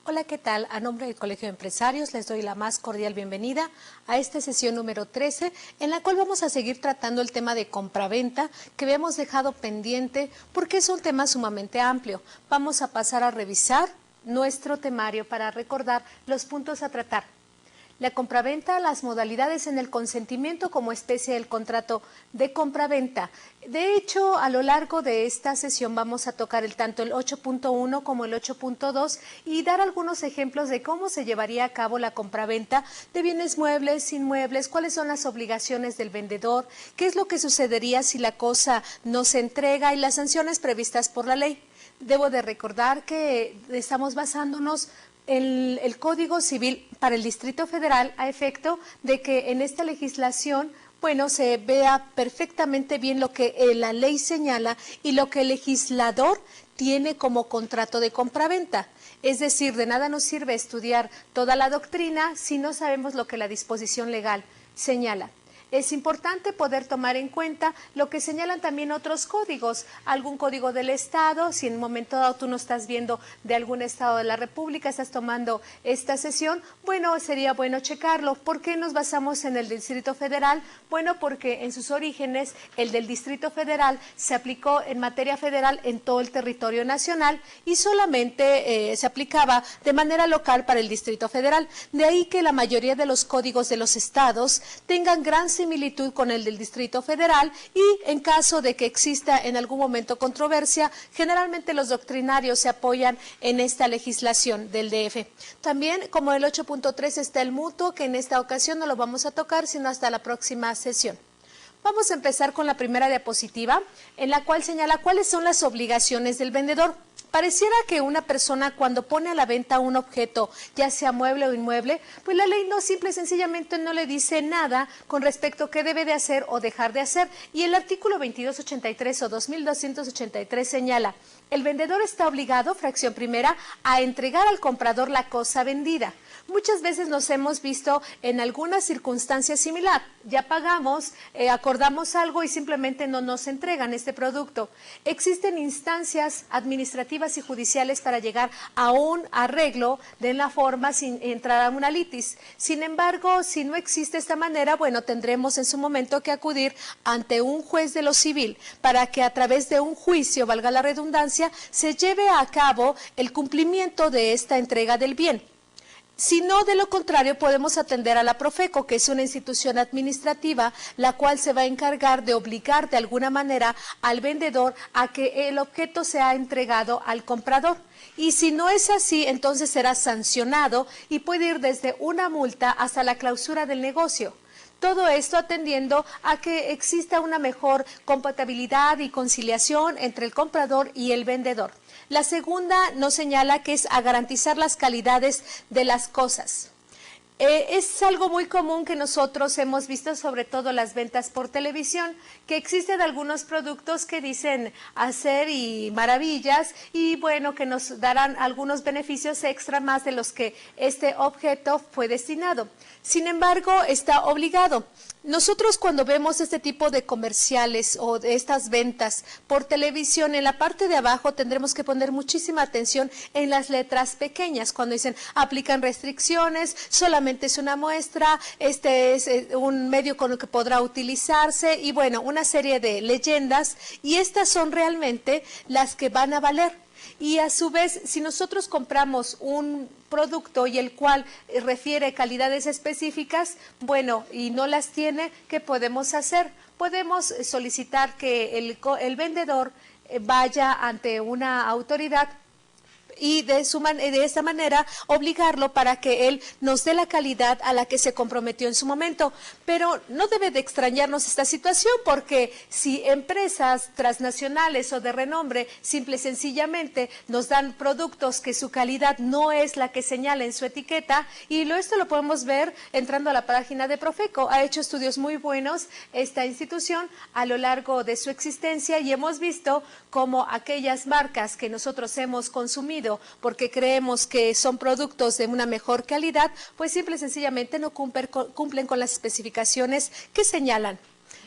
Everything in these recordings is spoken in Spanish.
Hola, ¿qué tal? A nombre del Colegio de Empresarios les doy la más cordial bienvenida a esta sesión número 13, en la cual vamos a seguir tratando el tema de compraventa que habíamos dejado pendiente porque es un tema sumamente amplio. Vamos a pasar a revisar nuestro temario para recordar los puntos a tratar. La compraventa, las modalidades en el consentimiento como especie del contrato de compraventa. De hecho, a lo largo de esta sesión vamos a tocar tanto el 8.1 como el 8.2 y dar algunos ejemplos de cómo se llevaría a cabo la compraventa de bienes muebles, inmuebles, cuáles son las obligaciones del vendedor, qué es lo que sucedería si la cosa no se entrega y las sanciones previstas por la ley. Debo de recordar que estamos basándonos el Código Civil para el Distrito Federal a efecto de que en esta legislación, se vea perfectamente bien lo que la ley señala y lo que el legislador tiene como contrato de compraventa. Es decir, de nada nos sirve estudiar toda la doctrina si no sabemos lo que la disposición legal señala. Es importante poder tomar en cuenta lo que señalan también otros códigos, algún código del Estado, si en un momento dado tú no estás viendo de algún Estado de la República, estás tomando esta sesión, sería bueno checarlo. ¿Por qué nos basamos en el del Distrito Federal? Bueno, porque en sus orígenes el del Distrito Federal se aplicó en materia federal en todo el territorio nacional y solamente se aplicaba de manera local para el Distrito Federal. De ahí que la mayoría de los códigos de los estados tengan gran similitud con el del Distrito Federal y en caso de que exista en algún momento controversia, generalmente los doctrinarios se apoyan en esta legislación del DF. También, como el 8.3 está el mutuo, que en esta ocasión no lo vamos a tocar, sino hasta la próxima sesión. Vamos a empezar con la primera diapositiva, en la cual señala cuáles son las obligaciones del vendedor. Pareciera que una persona cuando pone a la venta un objeto, ya sea mueble o inmueble, pues la ley simple y sencillamente no le dice nada con respecto a qué debe de hacer o dejar de hacer. Y el artículo 2283 o 2283 señala, el vendedor está obligado, fracción primera, a entregar al comprador la cosa vendida. Muchas veces nos hemos visto en alguna circunstancia similar. Ya pagamos, acordamos algo y simplemente no nos entregan este producto. Existen instancias administrativas y judiciales para llegar a un arreglo de la forma sin entrar a una litis. Sin embargo, si no existe esta manera, tendremos en su momento que acudir ante un juez de lo civil para que a través de un juicio, valga la redundancia, se lleve a cabo el cumplimiento de esta entrega del bien. Si no, de lo contrario, podemos atender a la Profeco, que es una institución administrativa, la cual se va a encargar de obligar de alguna manera al vendedor a que el objeto sea entregado al comprador. Y si no es así, entonces será sancionado y puede ir desde una multa hasta la clausura del negocio. Todo esto atendiendo a que exista una mejor compatibilidad y conciliación entre el comprador y el vendedor. La segunda nos señala que es a garantizar las calidades de las cosas. Es algo muy común que nosotros hemos visto, sobre todo las ventas por televisión, que existen algunos productos que dicen hacer y maravillas y que nos darán algunos beneficios extra más de los que este objeto fue destinado. Sin embargo, está obligado. Nosotros cuando vemos este tipo de comerciales o de estas ventas por televisión, en la parte de abajo tendremos que poner muchísima atención en las letras pequeñas, cuando dicen aplican restricciones, solamente es una muestra, este es un medio con el que podrá utilizarse y una serie de leyendas, y estas son realmente las que van a valer. Y a su vez, si nosotros compramos un producto y el cual refiere calidades específicas, y no las tiene, ¿qué podemos hacer? Podemos solicitar que el vendedor vaya ante una autoridad y de esta manera obligarlo para que él nos dé la calidad a la que se comprometió en su momento. Pero no debe de extrañarnos esta situación, porque si empresas transnacionales o de renombre simple y sencillamente nos dan productos que su calidad no es la que señala en su etiqueta, y esto lo podemos ver entrando a la página de Profeco. Ha hecho estudios muy buenos esta institución a lo largo de su existencia y hemos visto cómo aquellas marcas que nosotros hemos consumido porque creemos que son productos de una mejor calidad, pues simple y sencillamente no cumplen con las especificaciones que señalan.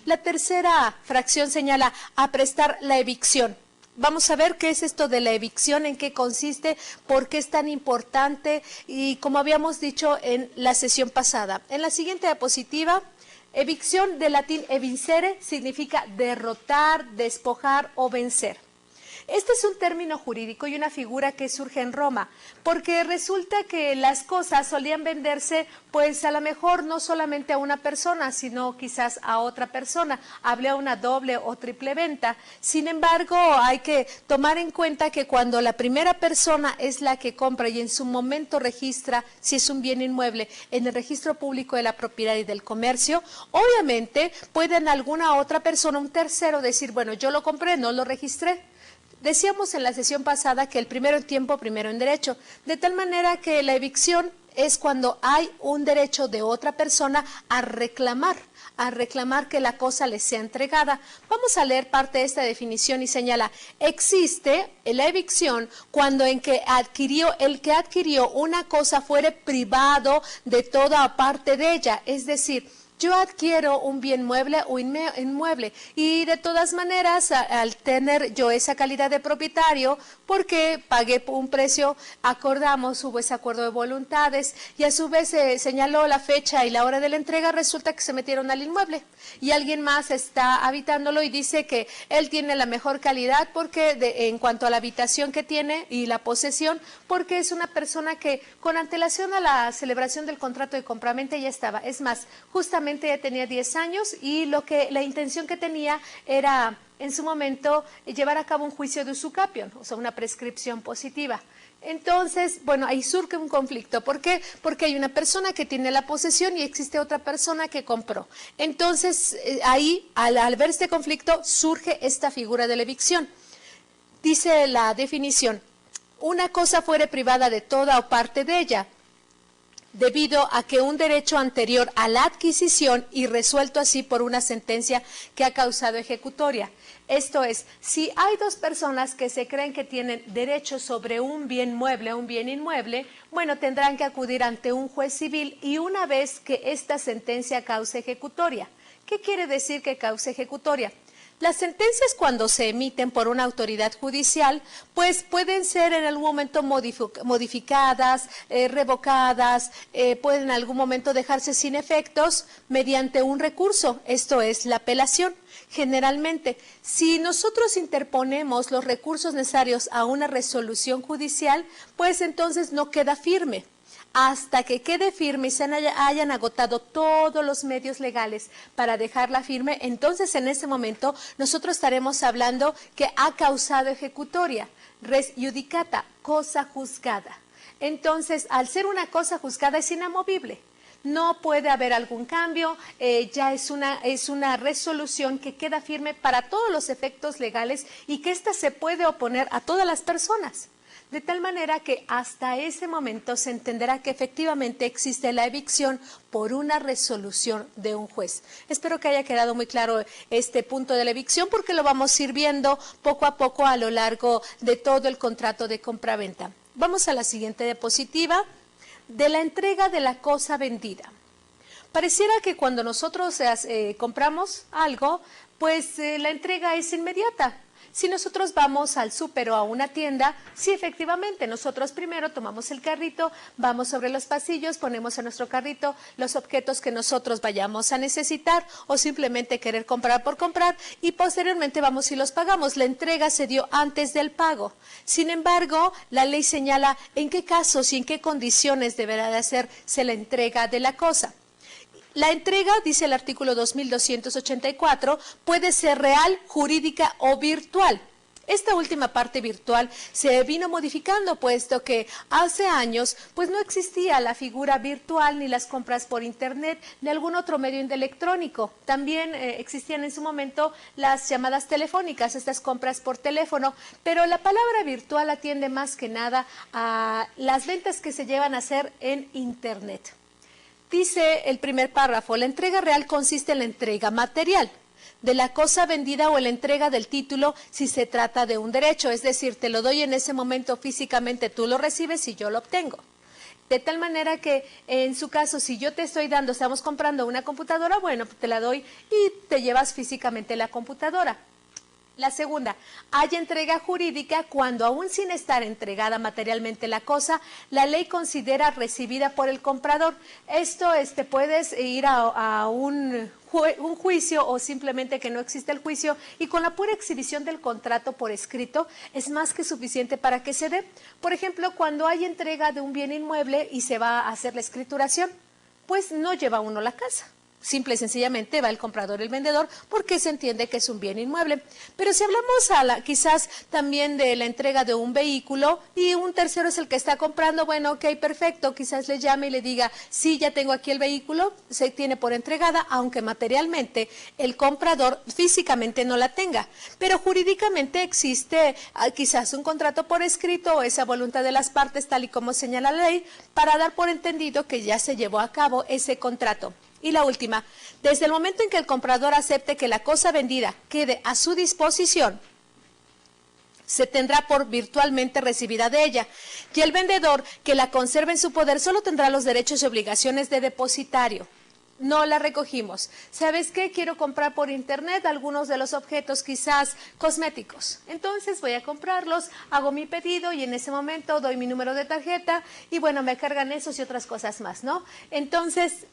La tercera fracción señala a prestar la evicción. vamos a ver qué es esto de la evicción, en qué consiste, por qué es tan importante y como habíamos dicho en la sesión pasada. En la siguiente diapositiva, evicción del latín evincere significa derrotar, despojar o vencer. Este es un término jurídico y una figura que surge en Roma, porque resulta que las cosas solían venderse, pues a lo mejor no solamente a una persona, sino quizás a otra persona. Habría una doble o triple venta. Sin embargo, hay que tomar en cuenta que cuando la primera persona es la que compra y en su momento registra, si es un bien inmueble, en el registro público de la propiedad y del comercio, obviamente pueden alguna otra persona, un tercero, decir, bueno, yo lo compré, no lo registré. Decíamos en la sesión pasada que el primero en tiempo, primero en derecho, de tal manera que la evicción es cuando hay un derecho de otra persona a reclamar que la cosa le sea entregada. Vamos a leer parte de esta definición y señala, existe la evicción cuando el que adquirió una cosa fuere privado de toda parte de ella, es decir, yo adquiero un bien mueble o inmueble y de todas maneras al tener yo esa calidad de propietario, porque pagué un precio, acordamos, hubo ese acuerdo de voluntades y a su vez se señaló la fecha y la hora de la entrega, resulta que se metieron al inmueble y alguien más está habitándolo y dice que él tiene la mejor calidad porque en cuanto a la habitación que tiene y la posesión, porque es una persona que con antelación a la celebración del contrato de compraventa ya estaba, es más, justamente ya tenía 10 años y la intención que tenía era en su momento llevar a cabo un juicio de usucapión, o sea, una prescripción positiva. Entonces, bueno, ahí surge un conflicto. ¿Por qué? Porque hay una persona que tiene la posesión y existe otra persona que compró. Entonces, ahí, al ver este conflicto, surge esta figura de la evicción. Dice la definición, una cosa fuere privada de toda o parte de ella, debido a que un derecho anterior a la adquisición y resuelto así por una sentencia que ha causado ejecutoria. Esto es, si hay dos personas que se creen que tienen derecho sobre un bien mueble o un bien inmueble, bueno, tendrán que acudir ante un juez civil y una vez que esta sentencia cause ejecutoria. ¿Qué quiere decir que cause ejecutoria? Las sentencias cuando se emiten por una autoridad judicial, pues pueden ser en algún momento modificadas, revocadas, pueden en algún momento dejarse sin efectos mediante un recurso, esto es la apelación. Generalmente, si nosotros interponemos los recursos necesarios a una resolución judicial, pues entonces no queda firme. Hasta que quede firme y se hayan agotado todos los medios legales para dejarla firme, entonces en ese momento nosotros estaremos hablando que ha causado ejecutoria, res judicata, cosa juzgada. Entonces, al ser una cosa juzgada es inamovible. No puede haber algún cambio, ya es una resolución que queda firme para todos los efectos legales y que ésta se puede oponer a todas las personas. De tal manera que hasta ese momento se entenderá que efectivamente existe la evicción por una resolución de un juez. Espero que haya quedado muy claro este punto de la evicción porque lo vamos a ir viendo poco a poco a lo largo de todo el contrato de compraventa. Vamos a la siguiente diapositiva de la entrega de la cosa vendida. Pareciera que cuando nosotros compramos algo, pues la entrega es inmediata. Si nosotros vamos al súper o a una tienda, sí, efectivamente, nosotros primero tomamos el carrito, vamos sobre los pasillos, ponemos en nuestro carrito los objetos que nosotros vayamos a necesitar o simplemente querer comprar por comprar y posteriormente vamos y los pagamos. La entrega se dio antes del pago. Sin embargo, la ley señala en qué casos y en qué condiciones deberá de hacerse la entrega de la cosa. La entrega, dice el artículo 2284, puede ser real, jurídica o virtual. Esta última parte virtual se vino modificando puesto que hace años pues no existía la figura virtual ni las compras por internet ni algún otro medio electrónico. También existían en su momento las llamadas telefónicas, estas compras por teléfono, pero la palabra virtual atiende más que nada a las ventas que se llevan a hacer en internet. Dice el primer párrafo, la entrega real consiste en la entrega material de la cosa vendida o en la entrega del título si se trata de un derecho, es decir, te lo doy en ese momento físicamente, tú lo recibes y yo lo obtengo. De tal manera que en su caso, si yo te estoy dando, estamos comprando una computadora, bueno, te la doy y te llevas físicamente la computadora. La segunda, hay entrega jurídica cuando aún sin estar entregada materialmente la cosa, la ley considera recibida por el comprador. Esto puedes ir a un juicio o simplemente que no existe el juicio y con la pura exhibición del contrato por escrito es más que suficiente para que se dé. Por ejemplo, cuando hay entrega de un bien inmueble y se va a hacer la escrituración, pues no lleva uno la casa. Simple y sencillamente va el comprador y el vendedor porque se entiende que es un bien inmueble. Pero si hablamos quizás también de la entrega de un vehículo y un tercero es el que está comprando, bueno, ok, perfecto, quizás le llame y le diga, sí, ya tengo aquí el vehículo, se tiene por entregada, aunque materialmente el comprador físicamente no la tenga. Pero jurídicamente existe quizás un contrato por escrito o esa voluntad de las partes, tal y como señala la ley, para dar por entendido que ya se llevó a cabo ese contrato. Y la última, desde el momento en que el comprador acepte que la cosa vendida quede a su disposición, se tendrá por virtualmente recibida de ella. Y el vendedor que la conserve en su poder solo tendrá los derechos y obligaciones de depositario. No la recogimos. ¿Sabes qué? Quiero comprar por internet algunos de los objetos quizás cosméticos. Entonces voy a comprarlos, hago mi pedido y en ese momento doy mi número de tarjeta y bueno, me cargan esos y otras cosas más, ¿no? Entonces,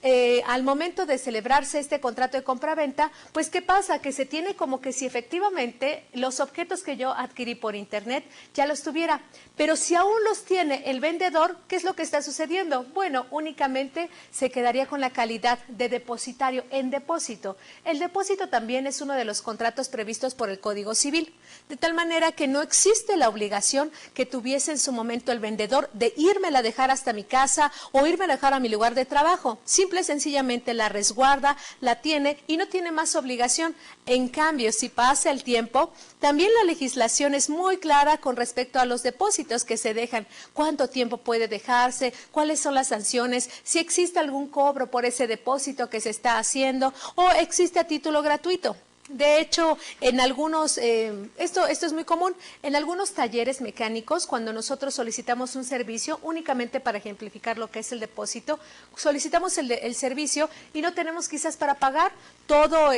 al momento de celebrarse este contrato de compra-venta, pues ¿qué pasa? Que se tiene como que si efectivamente los objetos que yo adquirí por internet ya los tuviera. Pero si aún los tiene el vendedor, ¿qué es lo que está sucediendo? Bueno, únicamente se quedaría con la calidad de depositario en depósito. El depósito también es uno de los contratos previstos por el Código Civil, de tal manera que no existe la obligación que tuviese en su momento el vendedor de irme a dejar hasta mi casa o irme a dejar a mi lugar de trabajo. Simple y sencillamente la resguarda, la tiene y no tiene más obligación. En cambio, si pasa el tiempo, también la legislación es muy clara con respecto a los depósitos que se dejan, cuánto tiempo puede dejarse, cuáles son las sanciones, si existe algún cobro por ese depósito que se está haciendo o existe a título gratuito. De hecho, en algunos, esto es muy común, en algunos talleres mecánicos, cuando nosotros solicitamos un servicio, únicamente para ejemplificar lo que es el depósito, solicitamos el servicio y no tenemos quizás para pagar todo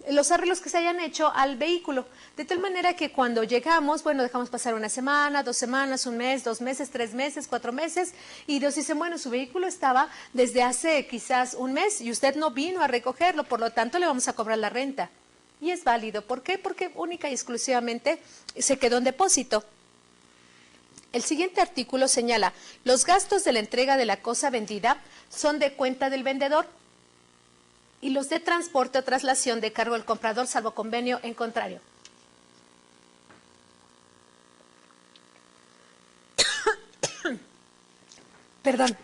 los arreglos que se hayan hecho al vehículo. De tal manera que cuando llegamos, bueno, dejamos pasar una semana, 2 semanas, un mes, 2 meses, 3 meses, 4 meses, y nos dicen, bueno, su vehículo estaba desde hace quizás un mes y usted no vino a recogerlo, por lo tanto le vamos a cobrar la renta. Y es válido. ¿Por qué? Porque única y exclusivamente se quedó en depósito. El siguiente artículo señala, los gastos de la entrega de la cosa vendida son de cuenta del vendedor y los de transporte o traslación de cargo del comprador, salvo convenio en contrario. Perdón.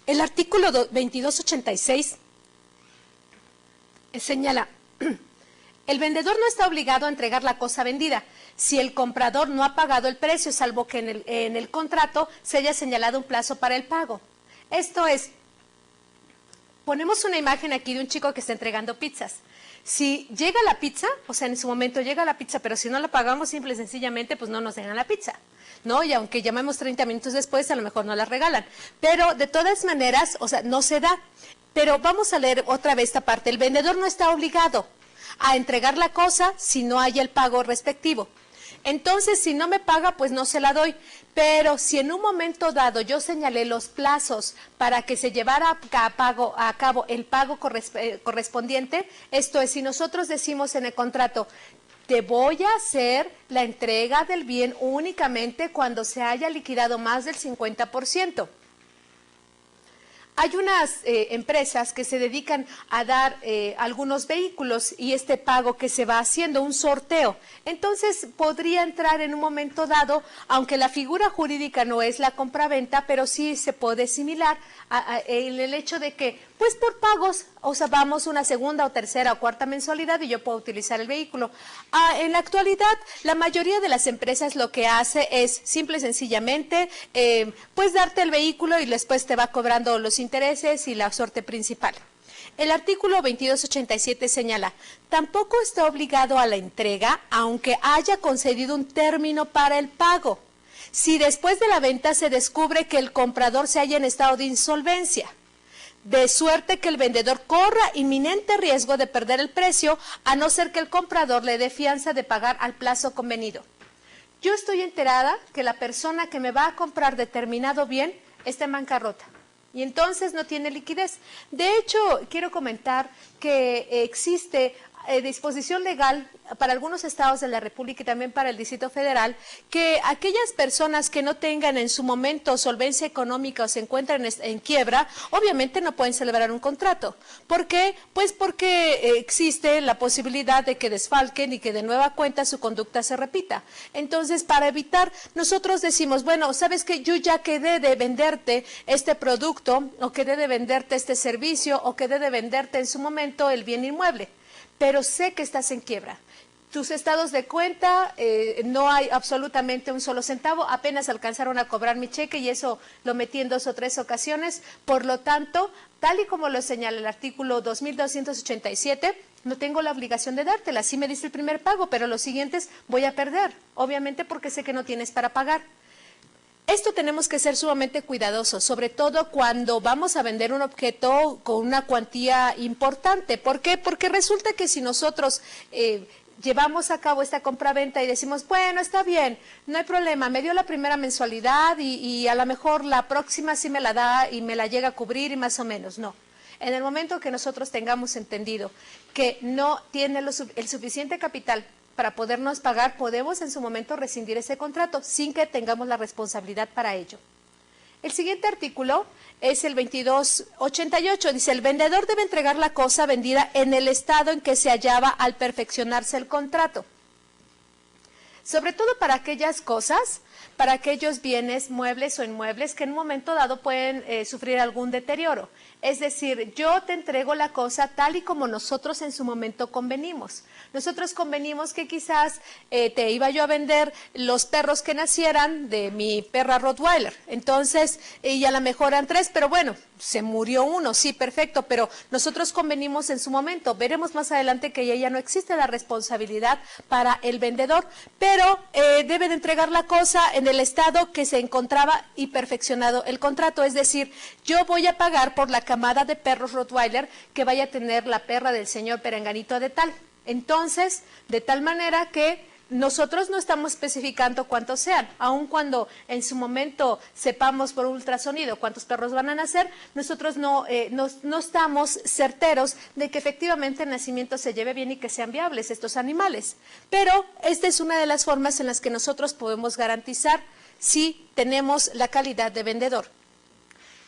El artículo 2286 señala, el vendedor no está obligado a entregar la cosa vendida si el comprador no ha pagado el precio, salvo que en el contrato se haya señalado un plazo para el pago. Esto es, ponemos una imagen aquí de un chico que está entregando pizzas. Si llega la pizza, o sea, en su momento llega la pizza, pero si no la pagamos simple y sencillamente, pues no nos dejan la pizza, ¿no? Y aunque llamemos 30 minutos después, a lo mejor no la regalan. Pero de todas maneras, o sea, no se da. Pero vamos a leer otra vez esta parte. El vendedor no está obligado a entregar la cosa si no hay el pago respectivo. Entonces, si no me paga, pues no se la doy. Pero si en un momento dado yo señalé los plazos para que se llevara a cabo el pago correspondiente, esto es, si nosotros decimos en el contrato, te voy a hacer la entrega del bien únicamente cuando se haya liquidado más del 50%. Hay unas empresas que se dedican a dar algunos vehículos y este pago que se va haciendo, un sorteo. Entonces podría entrar en un momento dado, aunque la figura jurídica no es la compraventa, pero sí se puede asimilar en el hecho de que, pues por pagos, o sea, vamos una segunda o tercera o cuarta mensualidad y yo puedo utilizar el vehículo. En la actualidad, la mayoría de las empresas lo que hace es simple y sencillamente, pues darte el vehículo y después te va cobrando los intereses y la suerte principal. El artículo 2287 señala, tampoco está obligado a la entrega, aunque haya concedido un término para el pago, si después de la venta se descubre que el comprador se halla en estado de insolvencia. de suerte que el vendedor corra inminente riesgo de perder el precio, a no ser que el comprador le dé fianza de pagar al plazo convenido. Yo estoy enterada que la persona que me va a comprar determinado bien está en bancarrota y entonces no tiene liquidez. De hecho, quiero comentar que existe disposición legal para algunos estados de la República y también para el Distrito Federal, que aquellas personas que no tengan en su momento solvencia económica o se encuentran en quiebra, obviamente no pueden celebrar un contrato. ¿Por qué? Pues porque existe la posibilidad de que desfalquen y que de nueva cuenta su conducta se repita. Entonces, para evitar, nosotros decimos, bueno, ¿sabes qué? Yo ya quedé de venderte este producto o quedé de venderte este servicio o quedé de venderte en su momento el bien inmueble, pero sé que estás en quiebra. Tus estados de cuenta, no hay absolutamente un solo centavo, apenas alcanzaron a cobrar mi cheque y eso lo metí en 2 o 3 ocasiones. Por lo tanto, tal y como lo señala el artículo 2287, no tengo la obligación de dártela. Sí me dice el primer pago, pero los siguientes voy a perder, obviamente porque sé que no tienes para pagar. Esto tenemos que ser sumamente cuidadosos, sobre todo cuando vamos a vender un objeto con una cuantía importante. ¿Por qué? Porque resulta que si nosotros llevamos a cabo esta compraventa y decimos, bueno, está bien, no hay problema, me dio la primera mensualidad y a lo mejor la próxima sí me la da y me la llega a cubrir y más o menos, no. En el momento que nosotros tengamos entendido que no tiene el suficiente capital para podernos pagar, podemos en su momento rescindir ese contrato sin que tengamos la responsabilidad para ello. El siguiente artículo es el 2288, dice, el vendedor debe entregar la cosa vendida en el estado en que se hallaba al perfeccionarse el contrato. Sobre todo para aquellas cosas, para aquellos bienes, muebles o inmuebles que en un momento dado pueden sufrir algún deterioro. Es decir, yo te entrego la cosa tal y como nosotros en su momento convenimos. Nosotros convenimos que quizás te iba yo a vender los perros que nacieran de mi perra Rottweiler. Entonces, y a lo mejor eran 3, pero bueno, se murió uno, sí, perfecto, pero nosotros convenimos en su momento. Veremos más adelante que ya no existe la responsabilidad para el vendedor, pero debe de entregar la cosa en el estado que se encontraba y perfeccionado el contrato. Es decir, yo voy a pagar por la camada de perros Rottweiler que vaya a tener la perra del señor Perenganito de tal. Entonces, de tal manera que nosotros no estamos especificando cuántos sean, aun cuando en su momento sepamos por ultrasonido cuántos perros van a nacer, nosotros no estamos certeros de que efectivamente el nacimiento se lleve bien y que sean viables estos animales. Pero esta es una de las formas en las que nosotros podemos garantizar si tenemos la calidad de vendedor.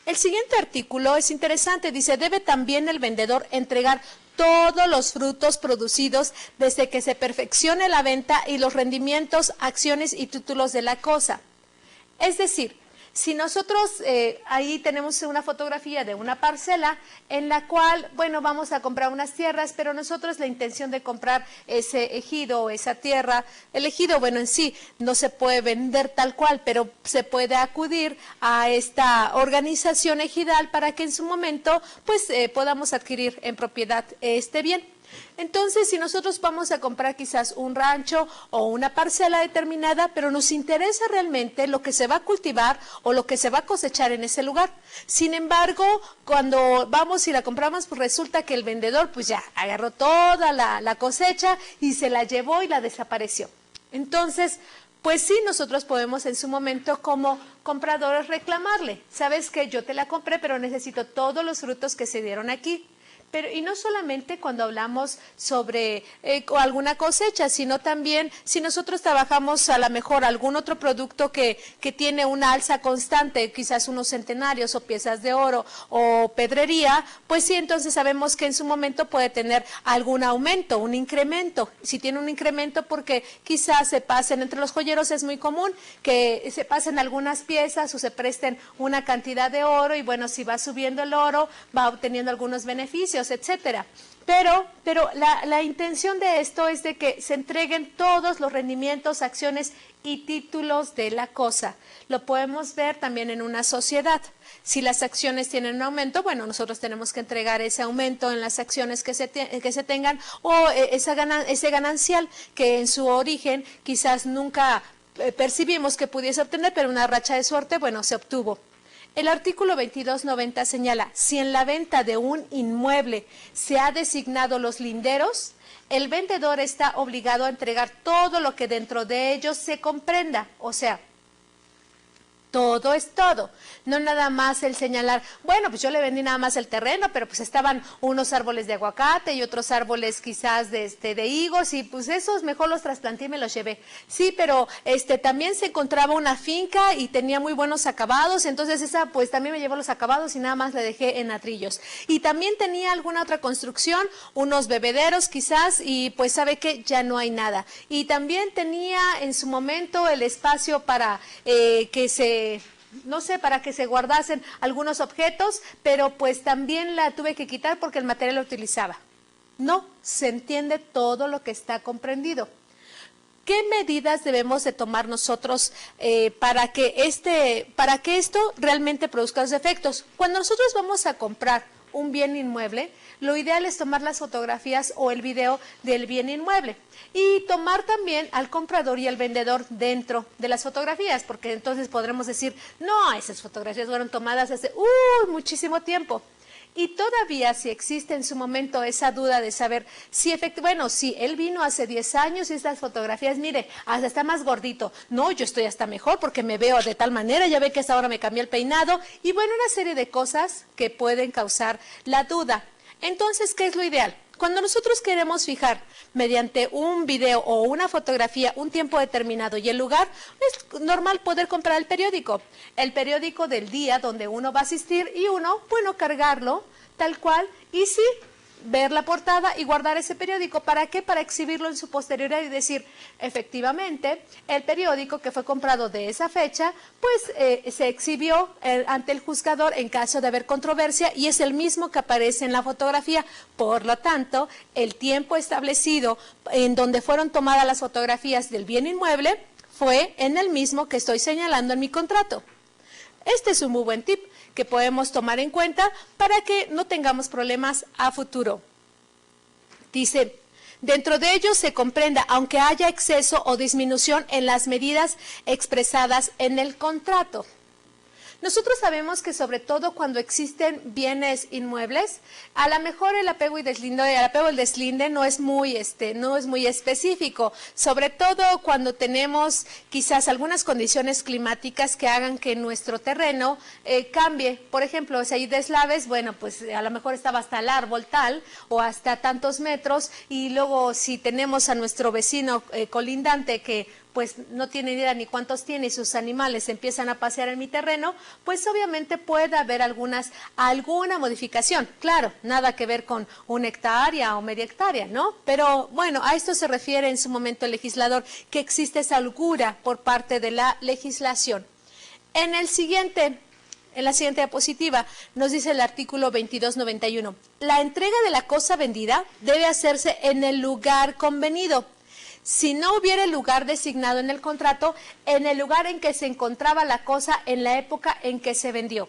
El siguiente artículo es interesante, dice, debe también el vendedor entregar todos los frutos producidos desde que se perfeccione la venta y los rendimientos, acciones y títulos de la cosa. Es decir, si nosotros ahí tenemos una fotografía de una parcela en la cual, bueno, vamos a comprar unas tierras, pero nosotros la intención de comprar ese ejido o esa tierra, el ejido, bueno, en sí no se puede vender tal cual, pero se puede acudir a esta organización ejidal para que en su momento, pues, podamos adquirir en propiedad este bien. Entonces, si nosotros vamos a comprar quizás un rancho o una parcela determinada, pero nos interesa realmente lo que se va a cultivar o lo que se va a cosechar en ese lugar. Sin embargo, cuando vamos y la compramos, pues resulta que el vendedor pues ya agarró toda la cosecha y se la llevó y la desapareció. Entonces, pues sí, nosotros podemos en su momento como compradores reclamarle. Sabes que yo te la compré, pero necesito todos los frutos que se dieron aquí. Pero, y no solamente cuando hablamos sobre alguna cosecha, sino también si nosotros trabajamos a lo mejor algún otro producto que tiene una alza constante, quizás unos centenarios o piezas de oro o pedrería, pues sí, entonces sabemos que en su momento puede tener algún aumento, un incremento. Si tiene un incremento porque quizás se pasen, entre los joyeros es muy común que se pasen algunas piezas o se presten una cantidad de oro y bueno, si va subiendo el oro, va obteniendo algunos beneficios, etcétera. Pero la intención de esto es de que se entreguen todos los rendimientos, acciones y títulos de la cosa. Lo podemos ver también en una sociedad. Si las acciones tienen un aumento, bueno, nosotros tenemos que entregar ese aumento en las acciones que se tengan o ese ganancial que en su origen quizás nunca percibimos que pudiese obtener, pero una racha de suerte, bueno, se obtuvo. El artículo 2290 señala, si en la venta de un inmueble se ha designado los linderos, el vendedor está obligado a entregar todo lo que dentro de ellos se comprenda, o sea, todo es todo, no nada más el señalar, bueno, pues yo le vendí nada más el terreno, pero pues estaban unos árboles de aguacate y otros árboles quizás de higos y pues esos mejor los trasplanté y me los llevé. Sí, pero también se encontraba una finca y tenía muy buenos acabados, entonces esa pues también me llevó los acabados y nada más le dejé en ladrillos. Y también tenía alguna otra construcción, unos bebederos quizás y pues sabe que ya no hay nada. Y también tenía en su momento el espacio para para que se guardasen algunos objetos, pero pues también la tuve que quitar porque el material lo utilizaba. No, se entiende todo lo que está comprendido. ¿Qué medidas debemos de tomar nosotros para que esto realmente produzca los efectos? Cuando nosotros vamos a comprar un bien inmueble, lo ideal es tomar las fotografías o el video del bien inmueble y tomar también al comprador y al vendedor dentro de las fotografías, porque entonces podremos decir, no, esas fotografías fueron tomadas hace muchísimo tiempo. Y todavía si existe en su momento esa duda de saber si si él vino hace 10 años y estas fotografías, mire, hasta está más gordito. No, yo estoy hasta mejor porque me veo de tal manera, ya ve que hasta ahora me cambié el peinado. Y bueno, una serie de cosas que pueden causar la duda. Entonces, ¿qué es lo ideal? Cuando nosotros queremos fijar mediante un video o una fotografía un tiempo determinado y el lugar, es normal poder comprar el periódico del día donde uno va a asistir y uno, cargarlo tal cual y sí, ver la portada y guardar ese periódico. ¿Para qué? Para exhibirlo en su posterioridad y decir, efectivamente, el periódico que fue comprado de esa fecha, pues se exhibió ante el juzgador en caso de haber controversia y es el mismo que aparece en la fotografía. Por lo tanto, el tiempo establecido en donde fueron tomadas las fotografías del bien inmueble fue en el mismo que estoy señalando en mi contrato. Este es un muy buen tip que podemos tomar en cuenta para que no tengamos problemas a futuro. Dice, dentro de ello se comprenda, aunque haya exceso o disminución en las medidas expresadas en el contrato. Nosotros sabemos que sobre todo cuando existen bienes inmuebles, a lo mejor el apego y el deslinde no es muy específico, sobre todo cuando tenemos quizás algunas condiciones climáticas que hagan que nuestro terreno cambie. Por ejemplo, si hay deslaves, bueno, pues a lo mejor estaba hasta el árbol tal o hasta tantos metros y luego si tenemos a nuestro vecino colindante que pues no tiene idea ni cuántos tiene y sus animales empiezan a pasear en mi terreno, pues obviamente puede haber alguna modificación. Claro, nada que ver con 1 hectárea o media hectárea, ¿no? Pero bueno, a esto se refiere en su momento el legislador, que existe esa holgura por parte de la legislación. En la siguiente diapositiva nos dice el artículo 2291, la entrega de la cosa vendida debe hacerse en el lugar convenido. Si no hubiera el lugar designado en el contrato, en el lugar en que se encontraba la cosa en la época en que se vendió.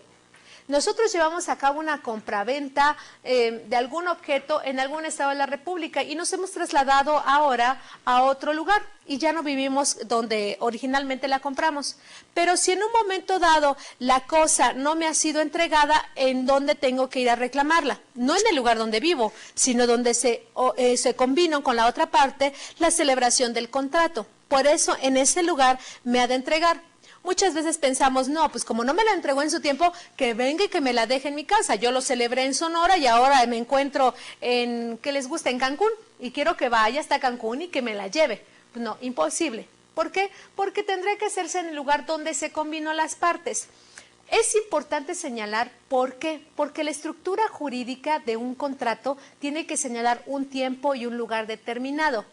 Nosotros llevamos a cabo una compraventa de algún objeto en algún estado de la República y nos hemos trasladado ahora a otro lugar y ya no vivimos donde originalmente la compramos. Pero si en un momento dado la cosa no me ha sido entregada, ¿en dónde tengo que ir a reclamarla? No en el lugar donde vivo, sino donde se combinó con la otra parte la celebración del contrato. Por eso en ese lugar me ha de entregar. Muchas veces pensamos, no, pues como no me la entregó en su tiempo, que venga y que me la deje en mi casa. Yo lo celebré en Sonora y ahora me encuentro en Cancún y quiero que vaya hasta Cancún y que me la lleve. Pues no, imposible. ¿Por qué? Porque tendrá que hacerse en el lugar donde se combinó las partes. Es importante señalar por qué, porque la estructura jurídica de un contrato tiene que señalar un tiempo y un lugar determinado.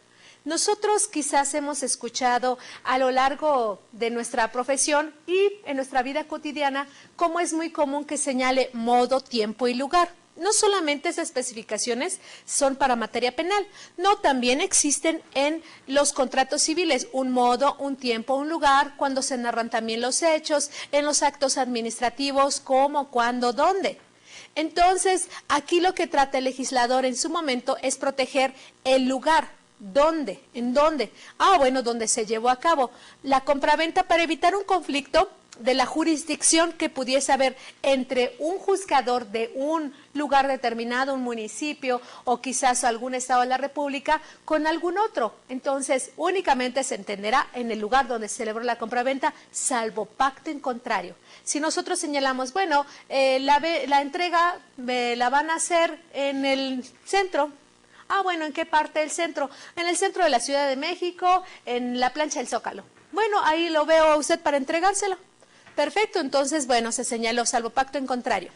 Nosotros quizás hemos escuchado a lo largo de nuestra profesión y en nuestra vida cotidiana cómo es muy común que señale modo, tiempo y lugar. No solamente esas especificaciones son para materia penal, no, también existen en los contratos civiles un modo, un tiempo, un lugar, cuando se narran también los hechos, en los actos administrativos, cómo, cuándo, dónde. Entonces, aquí lo que trata el legislador en su momento es proteger el lugar, ¿Dónde? ¿En dónde? Ah, bueno, donde se llevó a cabo la compraventa para evitar un conflicto de la jurisdicción que pudiese haber entre un juzgador de un lugar determinado, un municipio o quizás algún estado de la República con algún otro. Entonces, únicamente se entenderá en el lugar donde se celebró la compraventa, salvo pacto en contrario. Si nosotros señalamos, bueno, la entrega la van a hacer en el centro. Ah, bueno, ¿en qué parte del centro? En el centro de la Ciudad de México, en la plancha del Zócalo. Bueno, ahí lo veo a usted para entregárselo. Perfecto, entonces, bueno, se señaló salvo pacto en contrario.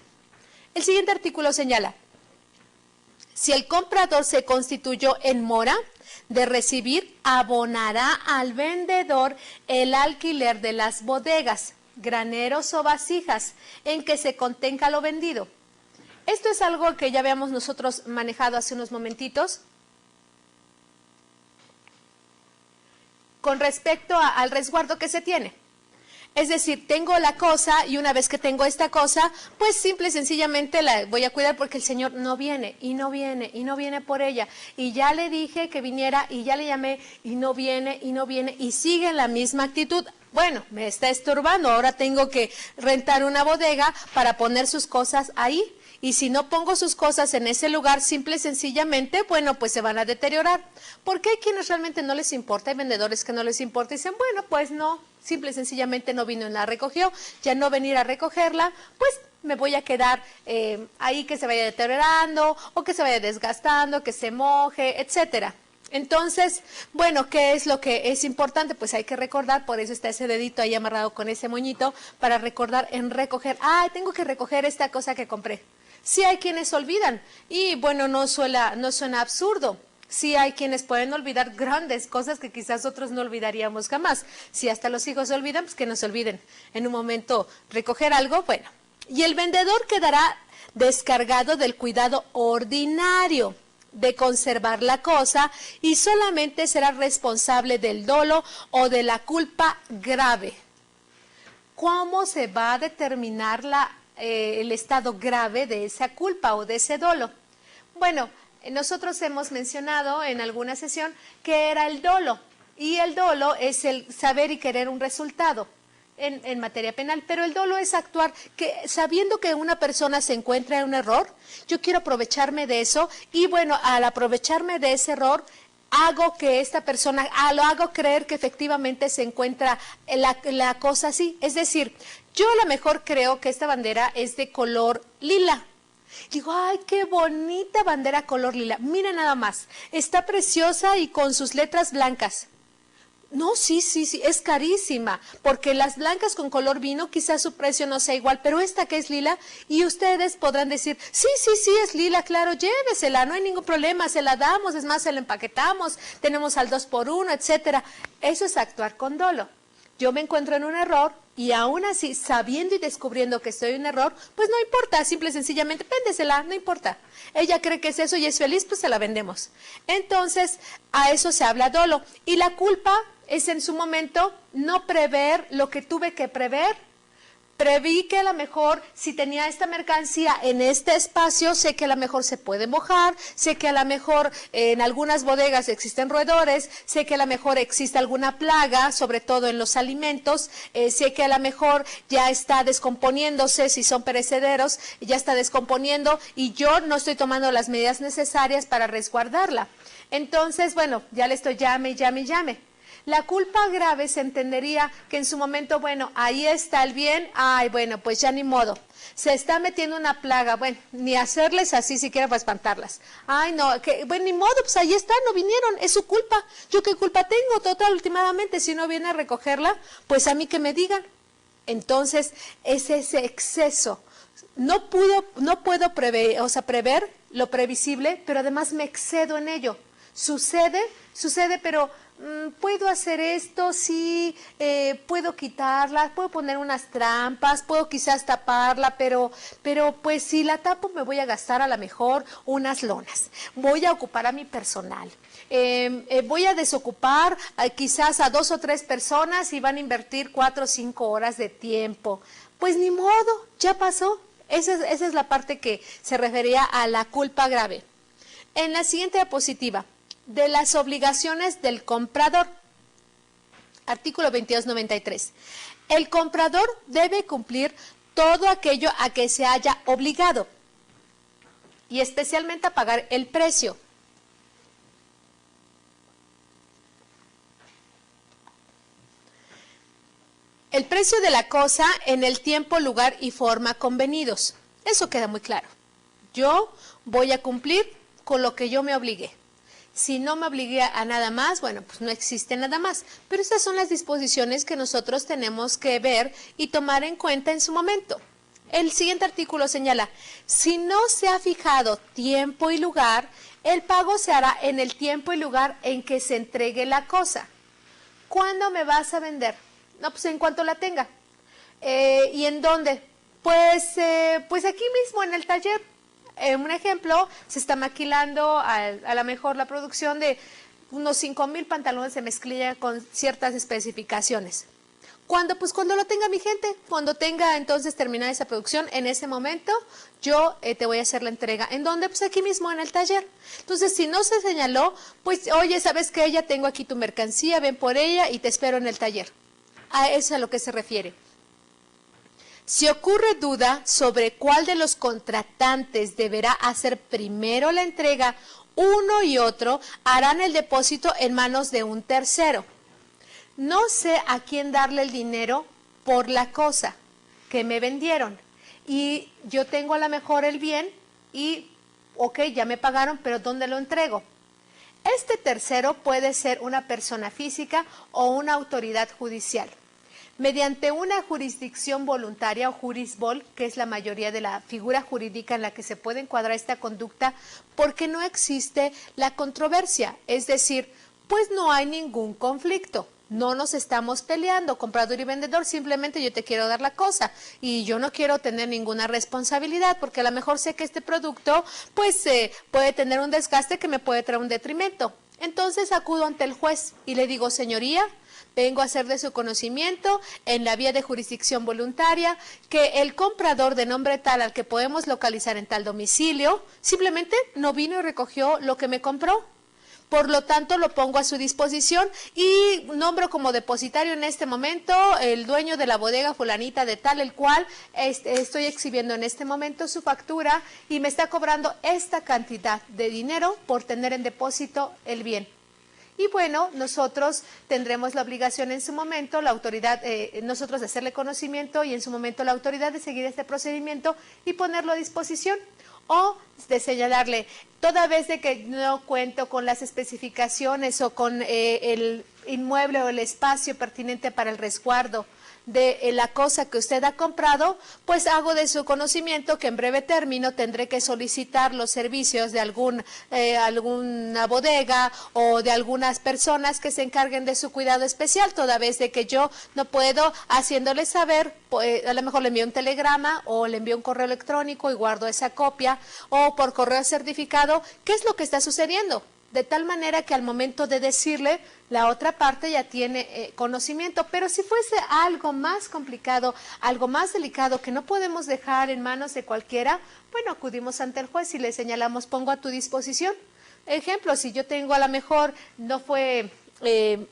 El siguiente artículo señala, si el comprador se constituyó en mora de recibir, abonará al vendedor el alquiler de las bodegas, graneros o vasijas en que se contenga lo vendido. Esto es algo que ya habíamos nosotros manejado hace unos momentitos. Con respecto al resguardo que se tiene. Es decir, tengo la cosa y una vez que tengo esta cosa, pues simple y sencillamente la voy a cuidar porque el señor no viene y no viene y no viene por ella. Y ya le dije que viniera y ya le llamé y no viene y sigue en la misma actitud. Bueno, me está estorbando, ahora tengo que rentar una bodega para poner sus cosas ahí. Y si no pongo sus cosas en ese lugar, simple y sencillamente, bueno, pues se van a deteriorar. Porque hay quienes realmente no les importa, hay vendedores que no les importa y dicen, bueno, pues no, simple y sencillamente no vino y la recogió, ya no venir a recogerla, pues me voy a quedar ahí que se vaya deteriorando o que se vaya desgastando, que se moje, etcétera. Entonces, bueno, ¿qué es lo que es importante? Pues hay que recordar, por eso está ese dedito ahí amarrado con ese moñito, para recordar en recoger. Ah, tengo que recoger esta cosa que compré. Sí hay quienes olvidan y bueno, no suena absurdo. Sí hay quienes pueden olvidar grandes cosas que quizás otros no olvidaríamos jamás. Si hasta los hijos se olvidan, pues que no se olviden. En un momento recoger algo, bueno. Y el vendedor quedará descargado del cuidado ordinario de conservar la cosa y solamente será responsable del dolo o de la culpa grave. ¿Cómo se va a determinar el estado grave de esa culpa o de ese dolo? Bueno, nosotros hemos mencionado en alguna sesión que era el dolo, y el dolo es el saber y querer un resultado en materia penal, pero el dolo es actuar que sabiendo que una persona se encuentra en un error, yo quiero aprovecharme de eso y bueno, al aprovecharme de ese error, hago que esta persona, lo hago creer que efectivamente se encuentra la cosa así. Es decir, yo a lo mejor creo que esta bandera es de color lila. Digo, ay, qué bonita bandera color lila. Mira nada más, está preciosa y con sus letras blancas. No, sí, es carísima, porque las blancas con color vino quizás su precio no sea igual, pero esta que es lila, y ustedes podrán decir, sí, es lila, claro, llévesela, no hay ningún problema, se la damos, es más, se la empaquetamos, tenemos al 2x1, etcétera. Eso es actuar con dolo. Yo me encuentro en un error y aún así, sabiendo y descubriendo que estoy en un error, pues no importa, simple y sencillamente, véndesela, no importa. Ella cree que es eso y es feliz, pues se la vendemos. Entonces, a eso se habla dolo. Y la culpa es en su momento no prever lo que tuve que prever. Preví que a lo mejor si tenía esta mercancía en este espacio, sé que a lo mejor se puede mojar, sé que a lo mejor en algunas bodegas existen roedores, sé que a lo mejor existe alguna plaga, sobre todo en los alimentos, sé que a lo mejor ya está descomponiéndose, si son perecederos, ya está descomponiendo y yo no estoy tomando las medidas necesarias para resguardarla. Entonces, bueno, ya le estoy llame. La culpa grave se entendería que en su momento, bueno, ahí está el bien, ay, bueno, pues ya ni modo. Se está metiendo una plaga, bueno, ni hacerles así siquiera para espantarlas. Ay, no, bueno, ni modo, pues ahí está, no vinieron, es su culpa. ¿Yo qué culpa tengo? Total, últimamente, si no viene a recogerla, pues a mí que me digan. Entonces, es ese exceso. No puedo prever lo previsible, pero además me excedo en ello. Sucede, pero puedo hacer esto, sí, puedo quitarla, puedo poner unas trampas, puedo quizás taparla, pero pues si la tapo me voy a gastar a lo mejor unas lonas, voy a ocupar a mi personal, voy a desocupar quizás a 2 o 3 personas y van a invertir 4 o 5 horas de tiempo. Pues ni modo, ya pasó. Esa es la parte que se refería a la culpa grave. En la siguiente diapositiva, de las obligaciones del comprador. Artículo 2293. El comprador debe cumplir todo aquello a que se haya obligado y especialmente a pagar el precio. El precio de la cosa en el tiempo, lugar y forma convenidos. Eso queda muy claro. Yo voy a cumplir con lo que yo me obligué. Si no me obligué a nada más, bueno, pues no existe nada más. Pero estas son las disposiciones que nosotros tenemos que ver y tomar en cuenta en su momento. El siguiente artículo señala, si no se ha fijado tiempo y lugar, el pago se hará en el tiempo y lugar en que se entregue la cosa. ¿Cuándo me vas a vender? No, pues en cuanto la tenga. ¿Y en dónde? Pues aquí mismo en el taller. Un ejemplo, se está maquilando a lo mejor la producción de unos 5,000 pantalones de mezclilla con ciertas especificaciones. ¿Cuándo? Pues cuando lo tenga mi gente, cuando tenga entonces terminada esa producción, en ese momento yo te voy a hacer la entrega. ¿En dónde? Pues aquí mismo en el taller. Entonces, si no se señaló, pues oye, ¿sabes qué? Ya tengo aquí tu mercancía, ven por ella y te espero en el taller. A eso es a lo que se refiere. Si ocurre duda sobre cuál de los contratantes deberá hacer primero la entrega, uno y otro harán el depósito en manos de un tercero. No sé a quién darle el dinero por la cosa que me vendieron. Y yo tengo a lo mejor el bien y, ok, ya me pagaron, pero ¿dónde lo entrego? Este tercero puede ser una persona física o una autoridad judicial. Mediante una jurisdicción voluntaria o jurisbol, que es la mayoría de la figura jurídica en la que se puede encuadrar esta conducta, porque no existe la controversia, es decir, pues no hay ningún conflicto. No nos estamos peleando, comprador y vendedor, simplemente yo te quiero dar la cosa y yo no quiero tener ninguna responsabilidad porque a lo mejor sé que este producto pues puede tener un desgaste que me puede traer un detrimento. Entonces acudo ante el juez y le digo, señoría, vengo a hacer de su conocimiento en la vía de jurisdicción voluntaria que el comprador de nombre tal al que podemos localizar en tal domicilio simplemente no vino y recogió lo que me compró. Por lo tanto, lo pongo a su disposición y nombro como depositario en este momento el dueño de la bodega fulanita de tal, el cual estoy exhibiendo en este momento su factura y me está cobrando esta cantidad de dinero por tener en depósito el bien. Y bueno, nosotros tendremos la obligación en su momento, la autoridad, nosotros de hacerle conocimiento y en su momento la autoridad de seguir este procedimiento y ponerlo a disposición. O de señalarle, toda vez de que no cuento con las especificaciones o con el inmueble o el espacio pertinente para el resguardo de la cosa que usted ha comprado, pues hago de su conocimiento que en breve término tendré que solicitar los servicios de alguna bodega o de algunas personas que se encarguen de su cuidado especial, toda vez de que yo no puedo, haciéndole saber, pues, a lo mejor le envío un telegrama o le envío un correo electrónico y guardo esa copia o por correo certificado, ¿qué es lo que está sucediendo? De tal manera que al momento de decirle, la otra parte ya tiene conocimiento. Pero si fuese algo más complicado, algo más delicado que no podemos dejar en manos de cualquiera, bueno, acudimos ante el juez y le señalamos, pongo a tu disposición. Ejemplo, si yo tengo a lo mejor, no fue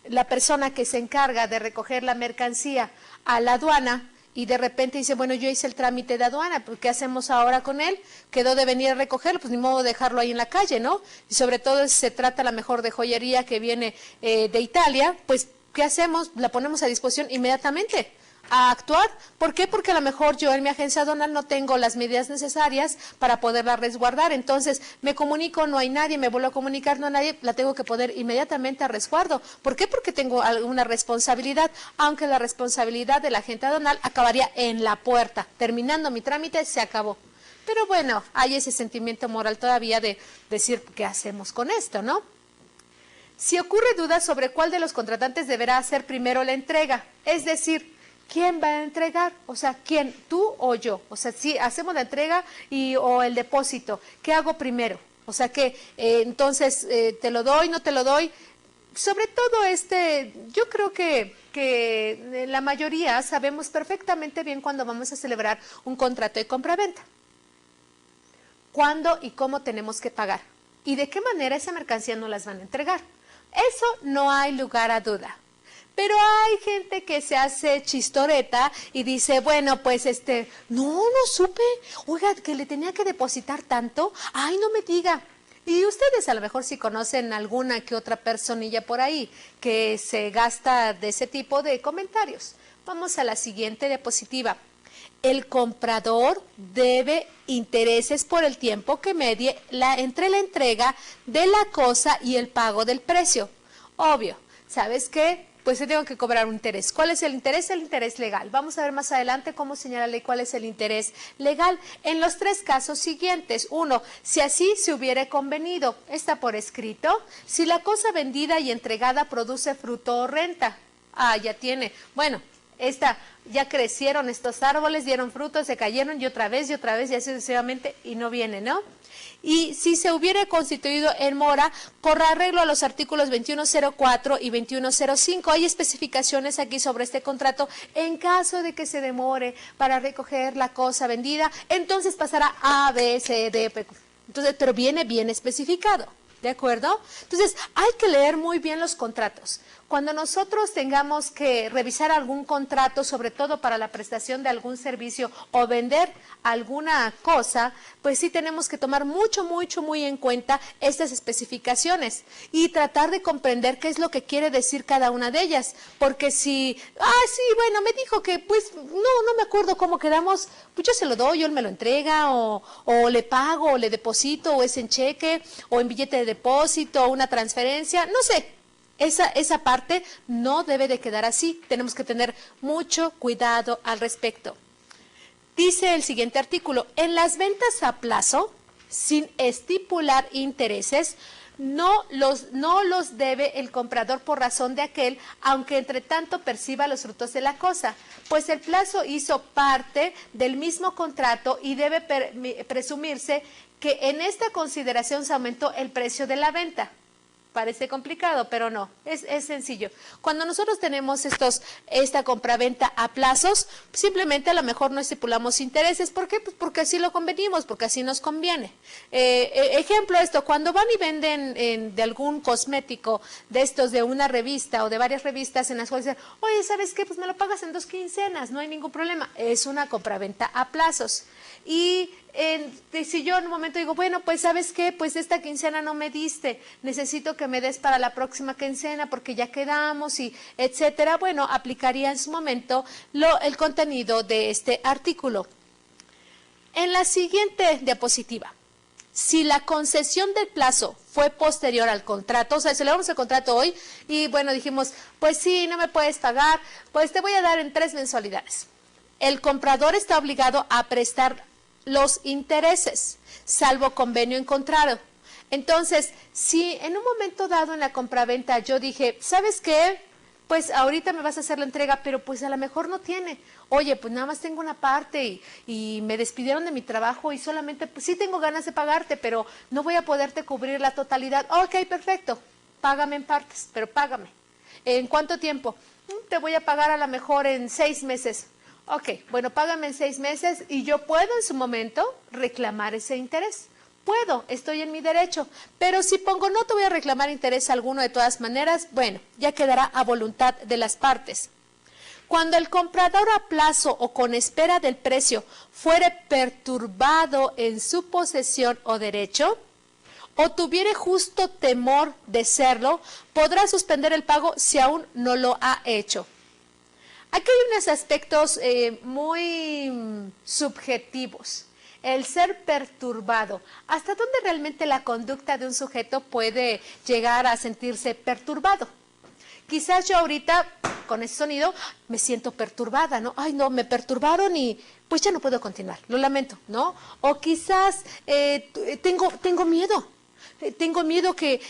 la persona que se encarga de recoger la mercancía a la aduana, y de repente dice, bueno, yo hice el trámite de aduana, pues ¿qué hacemos ahora con él? Quedó de venir a recogerlo, pues ni modo de dejarlo ahí en la calle, ¿no? Y sobre todo si se trata a lo mejor de joyería que viene de Italia, pues ¿qué hacemos? La ponemos a disposición inmediatamente a actuar. ¿Por qué? Porque a lo mejor yo en mi agencia aduanal no tengo las medidas necesarias para poderla resguardar. Entonces me comunico, no hay nadie, me vuelvo a comunicar, no hay nadie, la tengo que poner inmediatamente a resguardo. ¿Por qué? Porque tengo alguna responsabilidad, aunque la responsabilidad del agente aduanal acabaría en la puerta. Terminando mi trámite, se acabó. Pero bueno, hay ese sentimiento moral todavía de decir, ¿qué hacemos con esto, no? Si ocurre duda sobre cuál de los contratantes deberá hacer primero la entrega, es decir, ¿quién va a entregar? O sea, ¿quién? ¿Tú o yo? O sea, si hacemos la entrega o el depósito, ¿qué hago primero? O sea, que entonces te lo doy, no te lo doy. Sobre todo yo creo que la mayoría sabemos perfectamente bien cuándo vamos a celebrar un contrato de compraventa. ¿Cuándo y cómo tenemos que pagar? y de qué manera esa mercancía no las van a entregar. Eso no hay lugar a duda. Pero hay gente que se hace chistoreta y dice, bueno, pues no supe, oiga, que le tenía que depositar tanto, ay, no me diga. Y ustedes a lo mejor sí conocen alguna que otra personilla por ahí que se gasta de ese tipo de comentarios. Vamos a la siguiente diapositiva. El comprador debe intereses por el tiempo que medie entre la entrega de la cosa y el pago del precio. Obvio, ¿sabes qué? Pues te tengo que cobrar un interés. ¿Cuál es el interés? El interés legal. Vamos a ver más adelante cómo señala la ley cuál es el interés legal. En los 3 casos siguientes. 1, si así se hubiere convenido, está por escrito. Si la cosa vendida y entregada produce fruto o renta. Ah, ya tiene. Bueno, ya crecieron estos árboles, dieron frutos, se cayeron y otra vez y así sucesivamente y no viene, ¿no? Y si se hubiera constituido en mora por arreglo a los artículos 2104 y 2105, hay especificaciones aquí sobre este contrato. En caso de que se demore para recoger la cosa vendida, entonces pasará A, B, C, D, P. Entonces, pero viene bien especificado. ¿De acuerdo? Entonces, hay que leer muy bien los contratos. Cuando nosotros tengamos que revisar algún contrato, sobre todo para la prestación de algún servicio o vender alguna cosa, pues sí tenemos que tomar muy en cuenta estas especificaciones y tratar de comprender qué es lo que quiere decir cada una de ellas. Porque sí, bueno, me dijo que pues no me acuerdo cómo quedamos, pues yo se lo doy, o él me lo entrega, o le pago, o le deposito, o es en cheque, o en billete de depósito, o una transferencia, no sé. Esa parte no debe de quedar así. Tenemos que tener mucho cuidado al respecto. Dice el siguiente artículo, en las ventas a plazo, sin estipular intereses, no los debe el comprador por razón de aquel, aunque entre tanto perciba los frutos de la cosa, pues el plazo hizo parte del mismo contrato y debe presumirse que en esta consideración se aumentó el precio de la venta. Parece complicado, pero no, es sencillo. Cuando nosotros tenemos esta compraventa a plazos, simplemente a lo mejor no estipulamos intereses. ¿Por qué? Pues porque así lo convenimos, porque así nos conviene. Ejemplo cuando van y venden de algún cosmético de estos, de una revista o de varias revistas en las cuales dicen, oye, ¿sabes qué? Pues me lo pagas en 2 quincenas, no hay ningún problema. Es una compraventa a plazos. Y si yo en un momento digo, bueno, pues ¿sabes qué? Pues esta quincena no me diste, necesito que me des para la próxima quincena porque ya quedamos y etcétera. Bueno, aplicaría en su momento el contenido de este artículo. En la siguiente diapositiva, si la concesión del plazo fue posterior al contrato, o sea, celebramos el contrato hoy y bueno, dijimos, pues sí, no me puedes pagar, pues te voy a dar en 3 mensualidades. El comprador está obligado a prestar los intereses, salvo convenio encontrado. Entonces, si en un momento dado en la compraventa yo dije, ¿sabes qué? Pues ahorita me vas a hacer la entrega, pero pues a lo mejor no tiene. Oye, pues nada más tengo una parte y me despidieron de mi trabajo y solamente, pues sí tengo ganas de pagarte, pero no voy a poderte cubrir la totalidad. Ok, perfecto, págame en partes, pero págame. ¿En cuánto tiempo? Te voy a pagar a lo mejor en 6 meses. Ok, bueno, págame en 6 meses y yo puedo en su momento reclamar ese interés. Puedo, estoy en mi derecho, pero si pongo no te voy a reclamar interés alguno de todas maneras, bueno, ya quedará a voluntad de las partes. Cuando el comprador a plazo o con espera del precio fuere perturbado en su posesión o derecho, o tuviere justo temor de serlo, podrá suspender el pago si aún no lo ha hecho. Aquí hay unos aspectos muy subjetivos. El ser perturbado. ¿Hasta dónde realmente la conducta de un sujeto puede llegar a sentirse perturbado? Quizás yo ahorita, con ese sonido, me siento perturbada, ¿no? Ay, no, me perturbaron y pues ya no puedo continuar, lo lamento, ¿no? O quizás tengo miedo. Tengo miedo que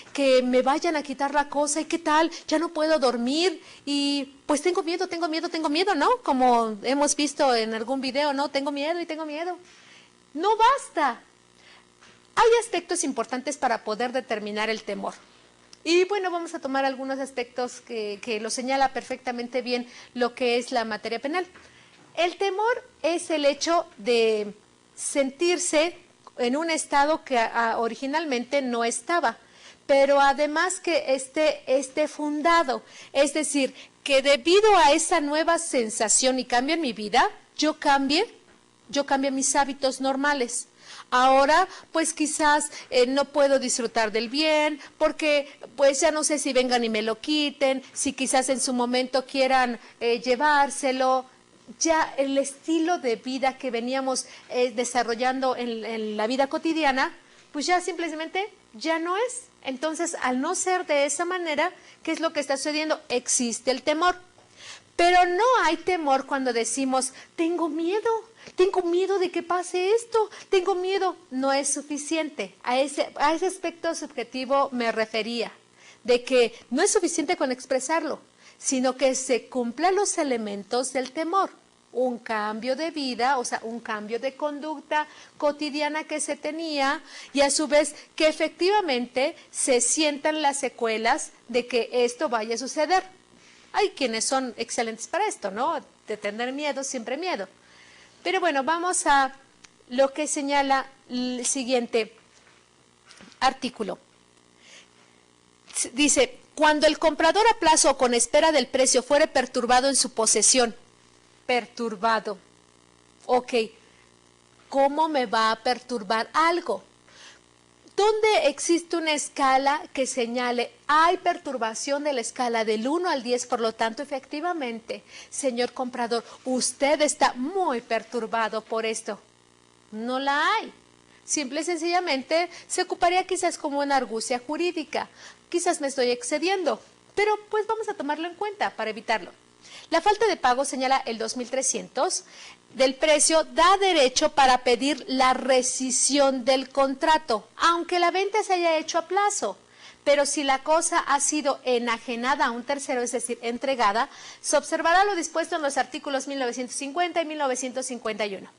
me vayan a quitar la cosa y qué tal, ya no puedo dormir y pues tengo miedo, ¿no? Como hemos visto en algún video, ¿no? Tengo miedo. No basta. Hay aspectos importantes para poder determinar el temor. Y bueno, vamos a tomar algunos aspectos que lo señala perfectamente bien lo que es la materia penal. El temor es el hecho de sentirse en un estado que originalmente no estaba, pero además que esté fundado, es decir, que debido a esa nueva sensación y cambio en mi vida, yo cambie mis hábitos normales. Ahora, pues quizás no puedo disfrutar del bien, porque pues ya no sé si vengan y me lo quiten, si quizás en su momento quieran llevárselo. Ya el estilo de vida que veníamos desarrollando en la vida cotidiana, pues ya simplemente ya no es. Entonces, al no ser de esa manera, ¿qué es lo que está sucediendo? Existe el temor. Pero no hay temor cuando decimos, tengo miedo de que pase esto, tengo miedo. No es suficiente. A ese aspecto subjetivo me refería, de que no es suficiente con expresarlo, sino que se cumplan los elementos del temor. Un cambio de vida, o sea, un cambio de conducta cotidiana que se tenía y a su vez que efectivamente se sientan las secuelas de que esto vaya a suceder. Hay quienes son excelentes para esto, ¿no? De tener miedo, siempre miedo. Pero bueno, vamos a lo que señala el siguiente artículo. Dice, cuando el comprador a plazo o con espera del precio fuere perturbado en su posesión. Perturbado. Ok, ¿cómo me va a perturbar algo? ¿Dónde existe una escala que señale, hay perturbación de la escala del 1 al 10, por lo tanto, efectivamente, señor comprador, usted está muy perturbado por esto? No la hay. Simple y sencillamente se ocuparía quizás como una argucia jurídica. Quizás me estoy excediendo, pero pues vamos a tomarlo en cuenta para evitarlo. La falta de pago, señala el 2300, del precio da derecho para pedir la rescisión del contrato, aunque la venta se haya hecho a plazo. Pero si la cosa ha sido enajenada a un tercero, es decir, entregada, se observará lo dispuesto en los artículos 1950 y 1951.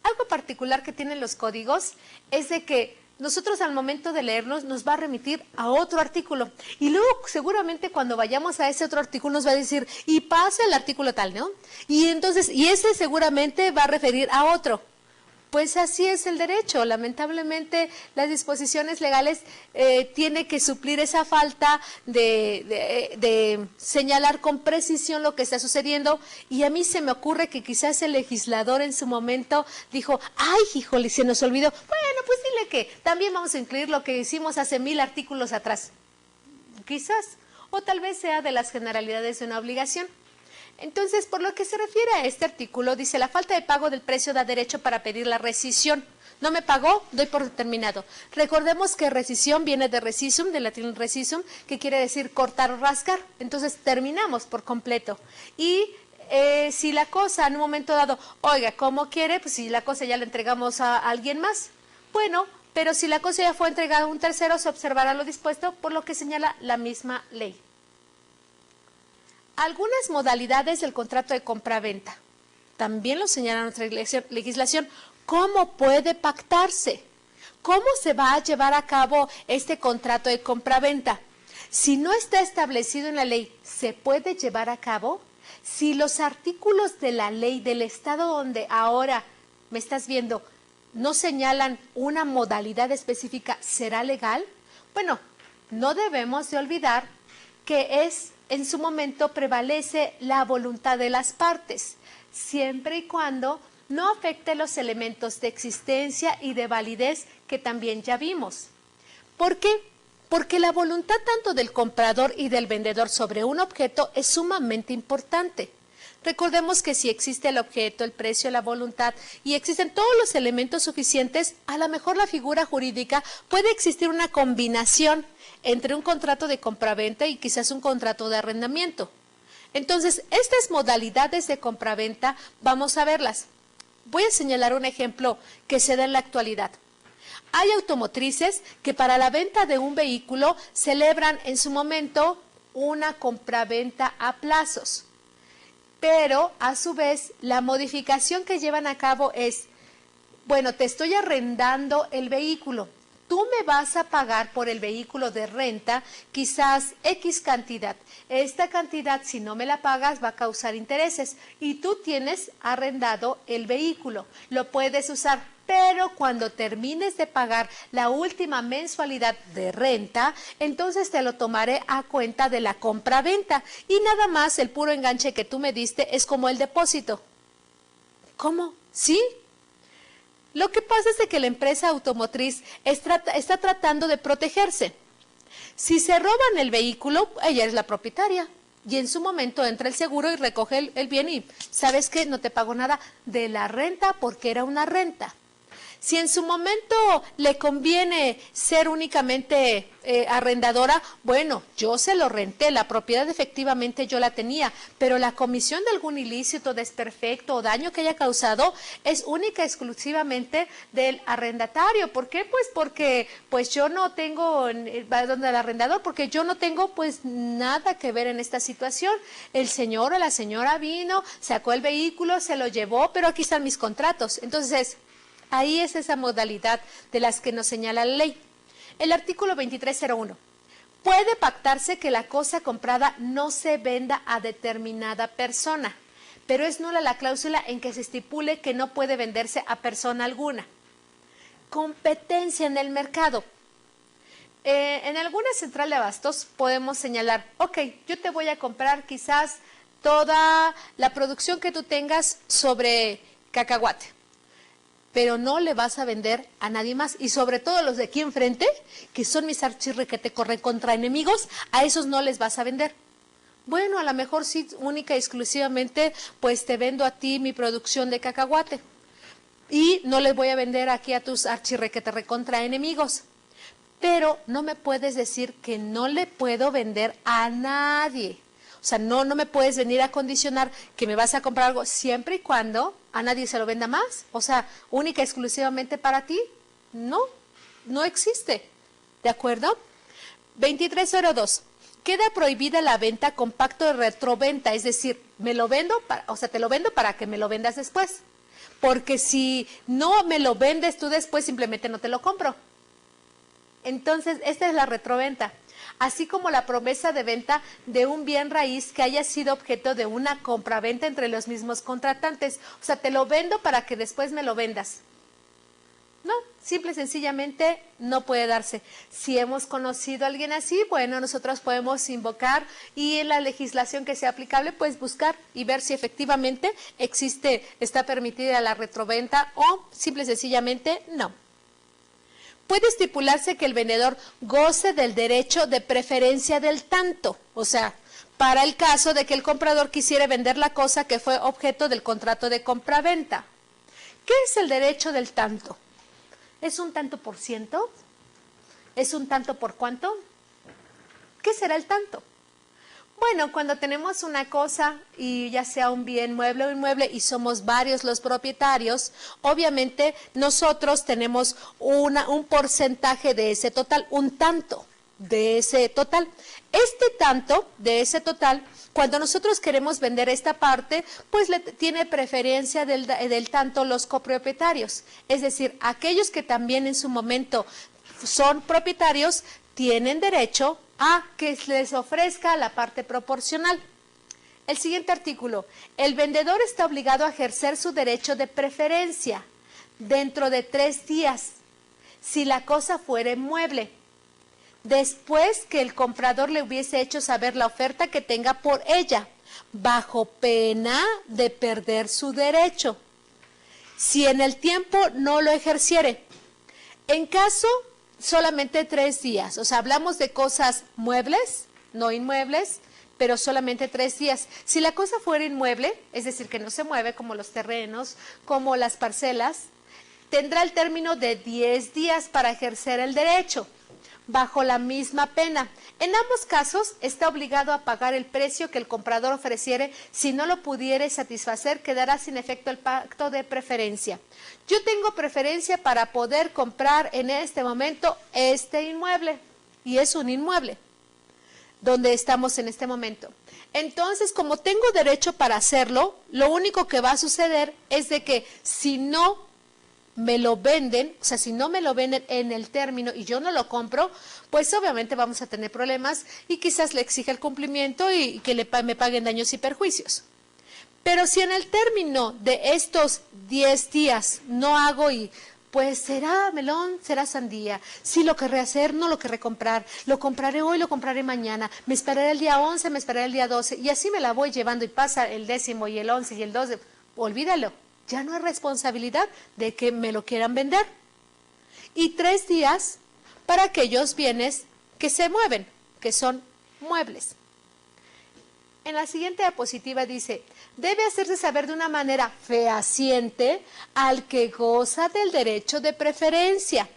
Algo particular que tienen los códigos es de que nosotros al momento de leernos nos va a remitir a otro artículo y luego seguramente cuando vayamos a ese otro artículo nos va a decir y pasa el artículo tal, ¿no? Y entonces, y ese seguramente va a referir a otro. Pues así es el derecho. Lamentablemente las disposiciones legales tienen que suplir esa falta de señalar con precisión lo que está sucediendo y a mí se me ocurre que quizás el legislador en su momento dijo, ay, híjole, se nos olvidó. Bueno, pues dile que también vamos a incluir lo que hicimos hace 1000 artículos atrás. Quizás, o tal vez sea de las generalidades de una obligación. Entonces, por lo que se refiere a este artículo, dice, la falta de pago del precio da derecho para pedir la rescisión. No me pagó, doy por terminado. Recordemos que rescisión viene de rescisum, del latín rescisum, que quiere decir cortar o rasgar. Entonces, terminamos por completo. Y si la cosa en un momento dado, oiga, ¿cómo quiere? Pues si la cosa ya la entregamos a alguien más. Bueno, pero si la cosa ya fue entregada a un tercero, se observará lo dispuesto por lo que señala la misma ley. Algunas modalidades del contrato de compra-venta. También lo señala nuestra legislación. ¿Cómo puede pactarse? ¿Cómo se va a llevar a cabo este contrato de compra-venta? Si no está establecido en la ley, ¿se puede llevar a cabo? Si los artículos de la ley del estado donde ahora me estás viendo no señalan una modalidad específica, ¿será legal? Bueno, no debemos de olvidar que en su momento prevalece la voluntad de las partes, siempre y cuando no afecte los elementos de existencia y de validez que también ya vimos. ¿Por qué? Porque la voluntad tanto del comprador y del vendedor sobre un objeto es sumamente importante. Recordemos que si existe el objeto, el precio, la voluntad y existen todos los elementos suficientes, a lo mejor la figura jurídica puede existir una combinación entre un contrato de compraventa y quizás un contrato de arrendamiento. Entonces, estas modalidades de compraventa vamos a verlas. Voy a señalar un ejemplo que se da en la actualidad. Hay automotrices que para la venta de un vehículo celebran en su momento una compraventa a plazos. Pero, a su vez, la modificación que llevan a cabo es, bueno, te estoy arrendando el vehículo. Tú me vas a pagar por el vehículo de renta quizás X cantidad. Esta cantidad, si no me la pagas, va a causar intereses. Y tú tienes arrendado el vehículo. Lo puedes usar pero cuando termines de pagar la última mensualidad de renta, entonces te lo tomaré a cuenta de la compra-venta y nada más el puro enganche que tú me diste es como el depósito. ¿Cómo? ¿Sí? Lo que pasa es de que la empresa automotriz está tratando de protegerse. Si se roban el vehículo, ella es la propietaria. Y en su momento entra el seguro y recoge el bien y, ¿sabes qué? No te pago nada de la renta porque era una renta. Si en su momento le conviene ser únicamente arrendadora, bueno, yo se lo renté, la propiedad efectivamente yo la tenía, pero la comisión de algún ilícito, desperfecto o daño que haya causado es única exclusivamente del arrendatario. ¿Por qué? Pues porque pues yo no tengo, donde el arrendador, porque yo no tengo pues nada que ver en esta situación. El señor o la señora vino, sacó el vehículo, se lo llevó, pero aquí están mis contratos. Entonces, ahí es esa modalidad de las que nos señala la ley. El artículo 2301. Puede pactarse que la cosa comprada no se venda a determinada persona, pero es nula la cláusula en que se estipule que no puede venderse a persona alguna. Competencia en el mercado. En alguna central de abastos podemos señalar, ok, yo te voy a comprar quizás toda la producción que tú tengas sobre cacahuate, pero no le vas a vender a nadie más. Y sobre todo los de aquí enfrente, que son mis archirre que te corren contra enemigos, a esos no les vas a vender. Bueno, a lo mejor sí, única y exclusivamente, pues te vendo a ti mi producción de cacahuate. Y no les voy a vender aquí a tus archirre que te recontra enemigos. Pero no me puedes decir que no le puedo vender a nadie. O sea, no me puedes venir a condicionar que me vas a comprar algo siempre y cuando a nadie se lo venda más. O sea, única y exclusivamente para ti. No existe. ¿De acuerdo? 2302. Queda prohibida la venta con pacto de retroventa. Es decir, te lo vendo para que me lo vendas después. Porque si no me lo vendes tú después, simplemente no te lo compro. Entonces, esta es la retroventa. Así como la promesa de venta de un bien raíz que haya sido objeto de una compraventa entre los mismos contratantes. O sea, te lo vendo para que después me lo vendas. No, simple y sencillamente no puede darse. Si hemos conocido a alguien así, bueno, nosotros podemos invocar y en la legislación que sea aplicable, pues buscar y ver si efectivamente está permitida la retroventa o simple y sencillamente no. Puede estipularse que el vendedor goce del derecho de preferencia del tanto, o sea, para el caso de que el comprador quisiera vender la cosa que fue objeto del contrato de compraventa. ¿Qué es el derecho del tanto? ¿Es un tanto por ciento? ¿Es un tanto por cuánto? ¿Qué será el tanto? Bueno, cuando tenemos una cosa y ya sea un bien mueble o inmueble y somos varios los propietarios, obviamente nosotros tenemos un porcentaje de ese total, un tanto de ese total. Este tanto de ese total, cuando nosotros queremos vender esta parte, pues tiene preferencia del tanto los copropietarios. Es decir, aquellos que también en su momento son propietarios tienen derecho a que les ofrezca la parte proporcional. El siguiente artículo. El vendedor está obligado a ejercer su derecho de preferencia dentro de 3 días, si la cosa fuera mueble, después que el comprador le hubiese hecho saber la oferta que tenga por ella, bajo pena de perder su derecho, si en el tiempo no lo ejerciere. En caso solamente 3 días, o sea, hablamos de cosas muebles, no inmuebles, pero solamente 3 días. Si la cosa fuera inmueble, es decir, que no se mueve como los terrenos, como las parcelas, tendrá el término de 10 días para ejercer el derecho, bajo la misma pena. En ambos casos está obligado a pagar el precio que el comprador ofreciere. Si no lo pudiere satisfacer, quedará sin efecto el pacto de preferencia. Yo tengo preferencia para poder comprar en este momento este inmueble, y es un inmueble donde estamos en este momento. Entonces, como tengo derecho para hacerlo, lo único que va a suceder es de que si no me lo venden, o sea, si no me lo venden en el término y yo no lo compro, pues obviamente vamos a tener problemas y quizás le exija el cumplimiento y que me paguen daños y perjuicios. Pero si en el término de estos 10 días no hago y Pues será melón, será sandía. Sí lo querré hacer, no lo querré comprar. Lo compraré hoy, lo compraré mañana. Me esperaré el día 11, me esperaré el día 12. Y así me la voy llevando y pasa el 10º y el 11 y el 12. Olvídalo, ya no es responsabilidad de que me lo quieran vender. Y 3 días para aquellos bienes que se mueven, que son muebles. En la siguiente diapositiva dice, debe hacerse saber de una manera fehaciente al que goza del derecho de preferencia,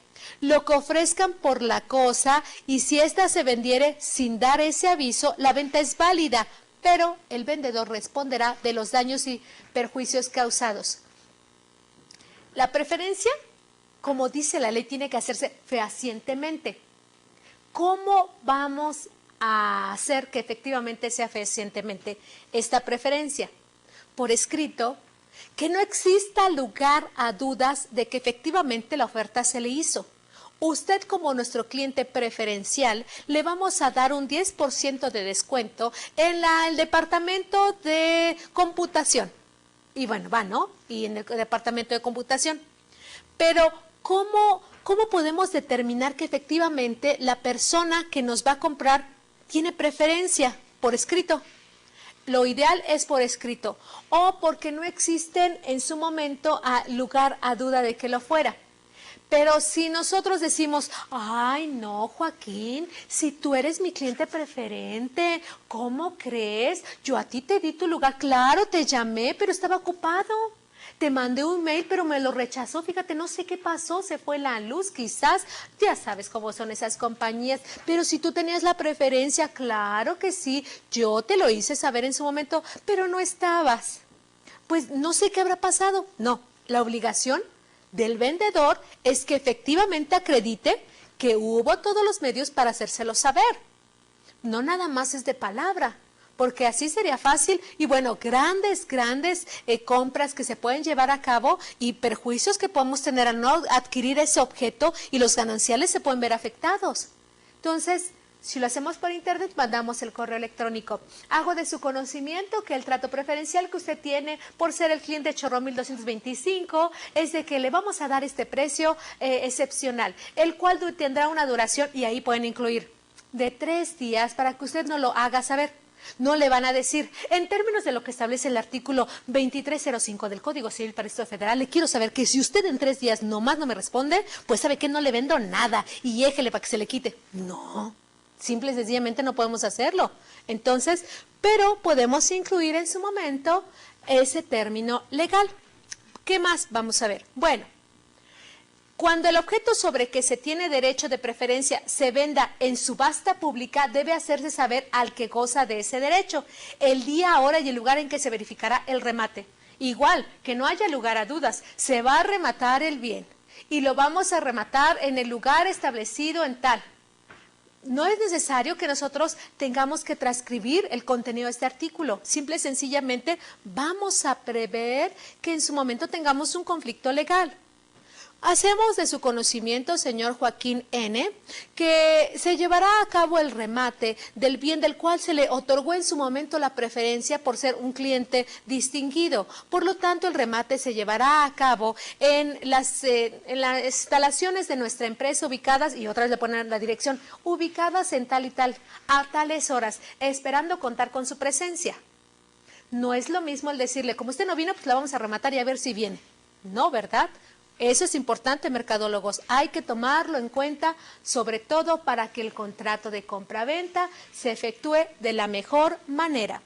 lo que ofrezcan por la cosa, y si ésta se vendiere sin dar ese aviso, la venta es válida, pero el vendedor responderá de los daños y perjuicios causados. La preferencia, como dice la ley, tiene que hacerse fehacientemente. ¿Cómo vamos a hacer que efectivamente sea fehacientemente esta preferencia? Por escrito, que no exista lugar a dudas de que efectivamente la oferta se le hizo. Usted, como nuestro cliente preferencial, le vamos a dar un 10% de descuento en el departamento de computación. Y bueno, va, ¿no? Y en el departamento de computación. Pero, ¿cómo podemos determinar que efectivamente la persona que nos va a comprar tiene preferencia? Por escrito. Lo ideal es por escrito, o porque no existen en su momento lugar a duda de que lo fuera. Pero si nosotros decimos, ay no, Joaquín, si tú eres mi cliente preferente, ¿cómo crees? Yo a ti te di tu lugar, claro, te llamé, pero estaba ocupado. Te mandé un mail, pero me lo rechazó. Fíjate, no sé qué pasó, se fue la luz, quizás. Ya sabes cómo son esas compañías. Pero si tú tenías la preferencia, claro que sí. Yo te lo hice saber en su momento, pero no estabas. Pues no sé qué habrá pasado. No, la obligación del vendedor es que efectivamente acredite que hubo todos los medios para hacérselo saber. No nada más es de palabra, porque así sería fácil y bueno, grandes compras que se pueden llevar a cabo y perjuicios que podemos tener al no adquirir ese objeto y los gananciales se pueden ver afectados. Entonces, si lo hacemos por internet, mandamos el correo electrónico. Hago de su conocimiento que el trato preferencial que usted tiene por ser el cliente Chorro 1225 es de que le vamos a dar este precio excepcional, el cual tendrá una duración, y ahí pueden incluir, de 3 días para que usted no lo haga saber. No le van a decir, en términos de lo que establece el artículo 2305 del Código Civil para el Distrito Federal, le quiero saber que si usted en 3 días nomás no me responde, pues sabe que no le vendo nada y éjele para que se le quite. No. Simple y sencillamente no podemos hacerlo. Entonces, pero podemos incluir en su momento ese término legal. ¿Qué más vamos a ver? Bueno, cuando el objeto sobre que se tiene derecho de preferencia se venda en subasta pública, debe hacerse saber al que goza de ese derecho, el día, hora y el lugar en que se verificará el remate. Igual, que no haya lugar a dudas, se va a rematar el bien y lo vamos a rematar en el lugar establecido en tal. No es necesario que nosotros tengamos que transcribir el contenido de este artículo. Simple y sencillamente vamos a prever que en su momento tengamos un conflicto legal. Hacemos de su conocimiento, señor Joaquín N., que se llevará a cabo el remate del bien del cual se le otorgó en su momento la preferencia por ser un cliente distinguido. Por lo tanto, el remate se llevará a cabo en las instalaciones de nuestra empresa ubicadas, y otra vez le ponen la dirección, ubicadas en tal y tal, a tales horas, esperando contar con su presencia. No es lo mismo el decirle, como usted no vino, pues la vamos a rematar y a ver si viene. No, ¿verdad? Eso es importante, mercadólogos. Hay que tomarlo en cuenta, sobre todo para que el contrato de compra-venta se efectúe de la mejor manera.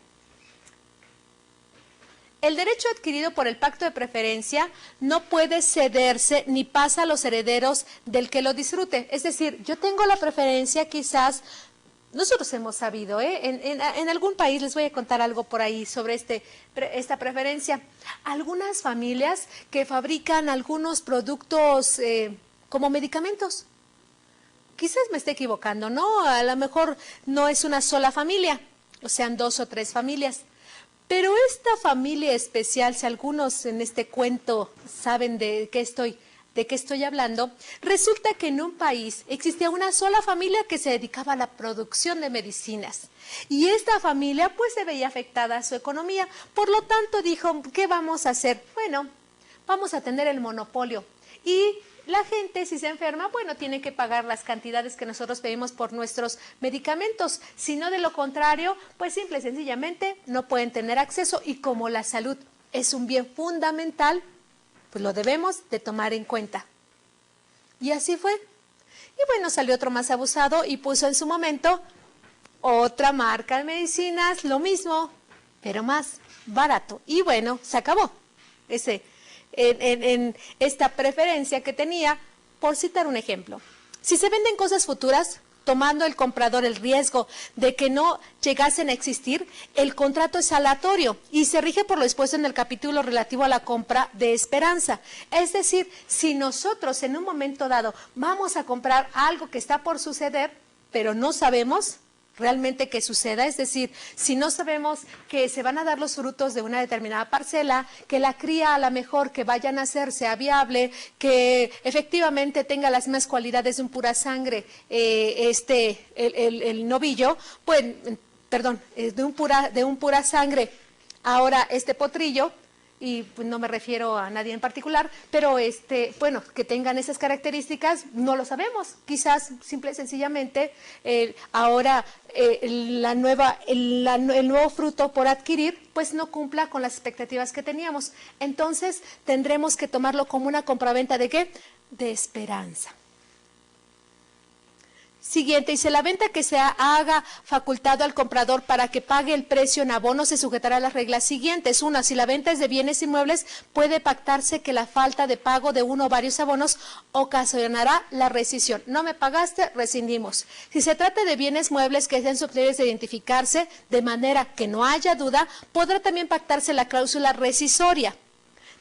El derecho adquirido por el pacto de preferencia no puede cederse ni pasa a los herederos del que lo disfrute. Es decir, yo tengo la preferencia, quizás nosotros hemos sabido, en algún país, les voy a contar algo por ahí sobre esta preferencia. Algunas familias que fabrican algunos productos como medicamentos. Quizás me esté equivocando, ¿no? A lo mejor no es una sola familia, o sean 2 o 3 familias. Pero esta familia especial, si algunos en este cuento saben de qué estoy hablando, resulta que en un país existía una sola familia que se dedicaba a la producción de medicinas. Y esta familia pues se veía afectada a su economía. Por lo tanto dijo, ¿qué vamos a hacer? Bueno, vamos a tener el monopolio. Y la gente, si se enferma, bueno, tiene que pagar las cantidades que nosotros pedimos por nuestros medicamentos. Si no, de lo contrario, pues simple y sencillamente no pueden tener acceso. Y como la salud es un bien fundamental, pues lo debemos de tomar en cuenta. Y así fue. Y bueno, salió otro más abusado y puso en su momento otra marca de medicinas, lo mismo, pero más barato. Y bueno, se acabó en esta preferencia que tenía, por citar un ejemplo. Si se venden cosas futuras, tomando el comprador el riesgo de que no llegasen a existir, el contrato es aleatorio y se rige por lo expuesto en el capítulo relativo a la compra de esperanza. Es decir, si nosotros en un momento dado vamos a comprar algo que está por suceder, pero no sabemos realmente que suceda, es decir, si no sabemos que se van a dar los frutos de una determinada parcela, que la cría a lo mejor que vaya a nacer sea viable, que efectivamente tenga las mismas cualidades de un pura sangre, el novillo, pues, perdón, de un pura sangre, ahora este potrillo, y pues no me refiero a nadie en particular, pero bueno, que tengan esas características, no lo sabemos. Quizás simple y sencillamente ahora el nuevo fruto por adquirir, pues no cumpla con las expectativas que teníamos. Entonces tendremos que tomarlo como una compraventa ¿de qué? De esperanza. Siguiente, dice, la venta que se haga facultado al comprador para que pague el precio en abono se sujetará a las reglas siguientes. Una, si la venta es de bienes inmuebles, puede pactarse que la falta de pago de uno o varios abonos ocasionará la rescisión. No me pagaste, rescindimos. Si se trata de bienes muebles que sean susceptibles de identificarse de manera que no haya duda, podrá también pactarse la cláusula rescisoria,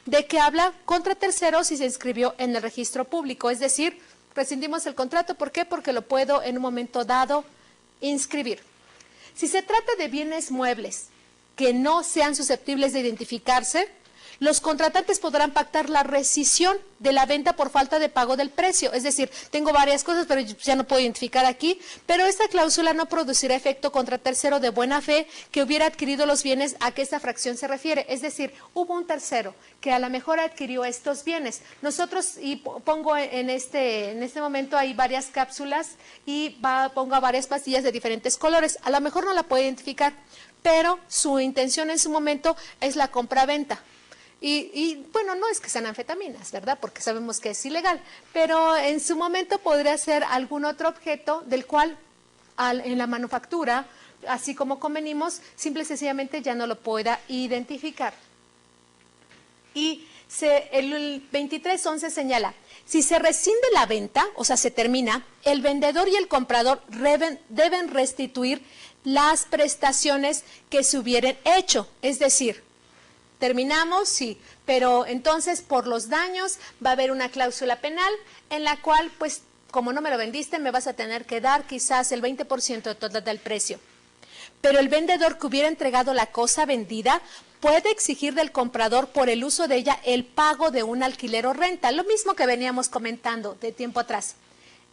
de que habla contra terceros si se inscribió en el registro público, es decir, rescindimos el contrato. ¿Por qué? Porque lo puedo en un momento dado inscribir. Si se trata de bienes muebles que no sean susceptibles de identificarse, los contratantes podrán pactar la rescisión de la venta por falta de pago del precio. Es decir, tengo varias cosas, pero ya no puedo identificar aquí, pero esta cláusula no producirá efecto contra tercero de buena fe que hubiera adquirido los bienes a que esta fracción se refiere. Es decir, hubo un tercero que a lo mejor adquirió estos bienes. Nosotros, y pongo en este momento hay varias cápsulas y pongo varias pastillas de diferentes colores. A lo mejor no la puede identificar, pero su intención en su momento es la compra-venta. Y bueno, no es que sean anfetaminas, ¿verdad? Porque sabemos que es ilegal, pero en su momento podría ser algún otro objeto del cual en la manufactura, así como convenimos, simple y sencillamente ya no lo pueda identificar. Y el 23.11 señala, si se rescinde la venta, o sea, se termina, el vendedor y el comprador deben restituir las prestaciones que se hubieran hecho, es decir, terminamos, sí, pero entonces por los daños va a haber una cláusula penal en la cual, pues, como no me lo vendiste, me vas a tener que dar quizás el 20% de total del precio. Pero el vendedor que hubiera entregado la cosa vendida puede exigir del comprador por el uso de ella el pago de un alquiler o renta, lo mismo que veníamos comentando de tiempo atrás.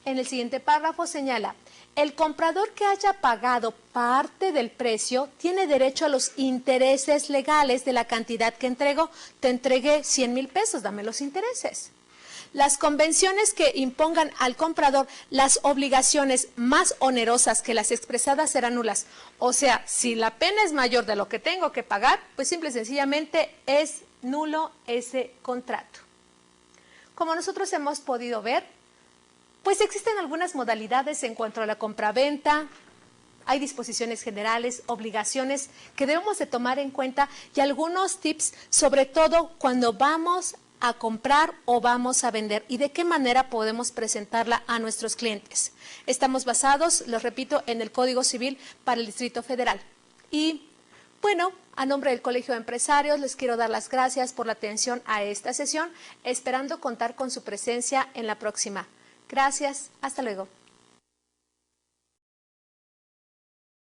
En el siguiente párrafo señala, el comprador que haya pagado parte del precio tiene derecho a los intereses legales de la cantidad que entregó. Te entregué 100,000 pesos, dame los intereses. Las convenciones que impongan al comprador las obligaciones más onerosas que las expresadas serán nulas. O sea, si la pena es mayor de lo que tengo que pagar, pues simple y sencillamente es nulo ese contrato. Como nosotros hemos podido ver, pues existen algunas modalidades en cuanto a la compraventa, hay disposiciones generales, obligaciones que debemos de tomar en cuenta y algunos tips, sobre todo cuando vamos a comprar o vamos a vender y de qué manera podemos presentarla a nuestros clientes. Estamos basados, los repito, en el Código Civil para el Distrito Federal. Y bueno, a nombre del Colegio de Empresarios les quiero dar las gracias por la atención a esta sesión, esperando contar con su presencia en la próxima. Gracias, hasta luego.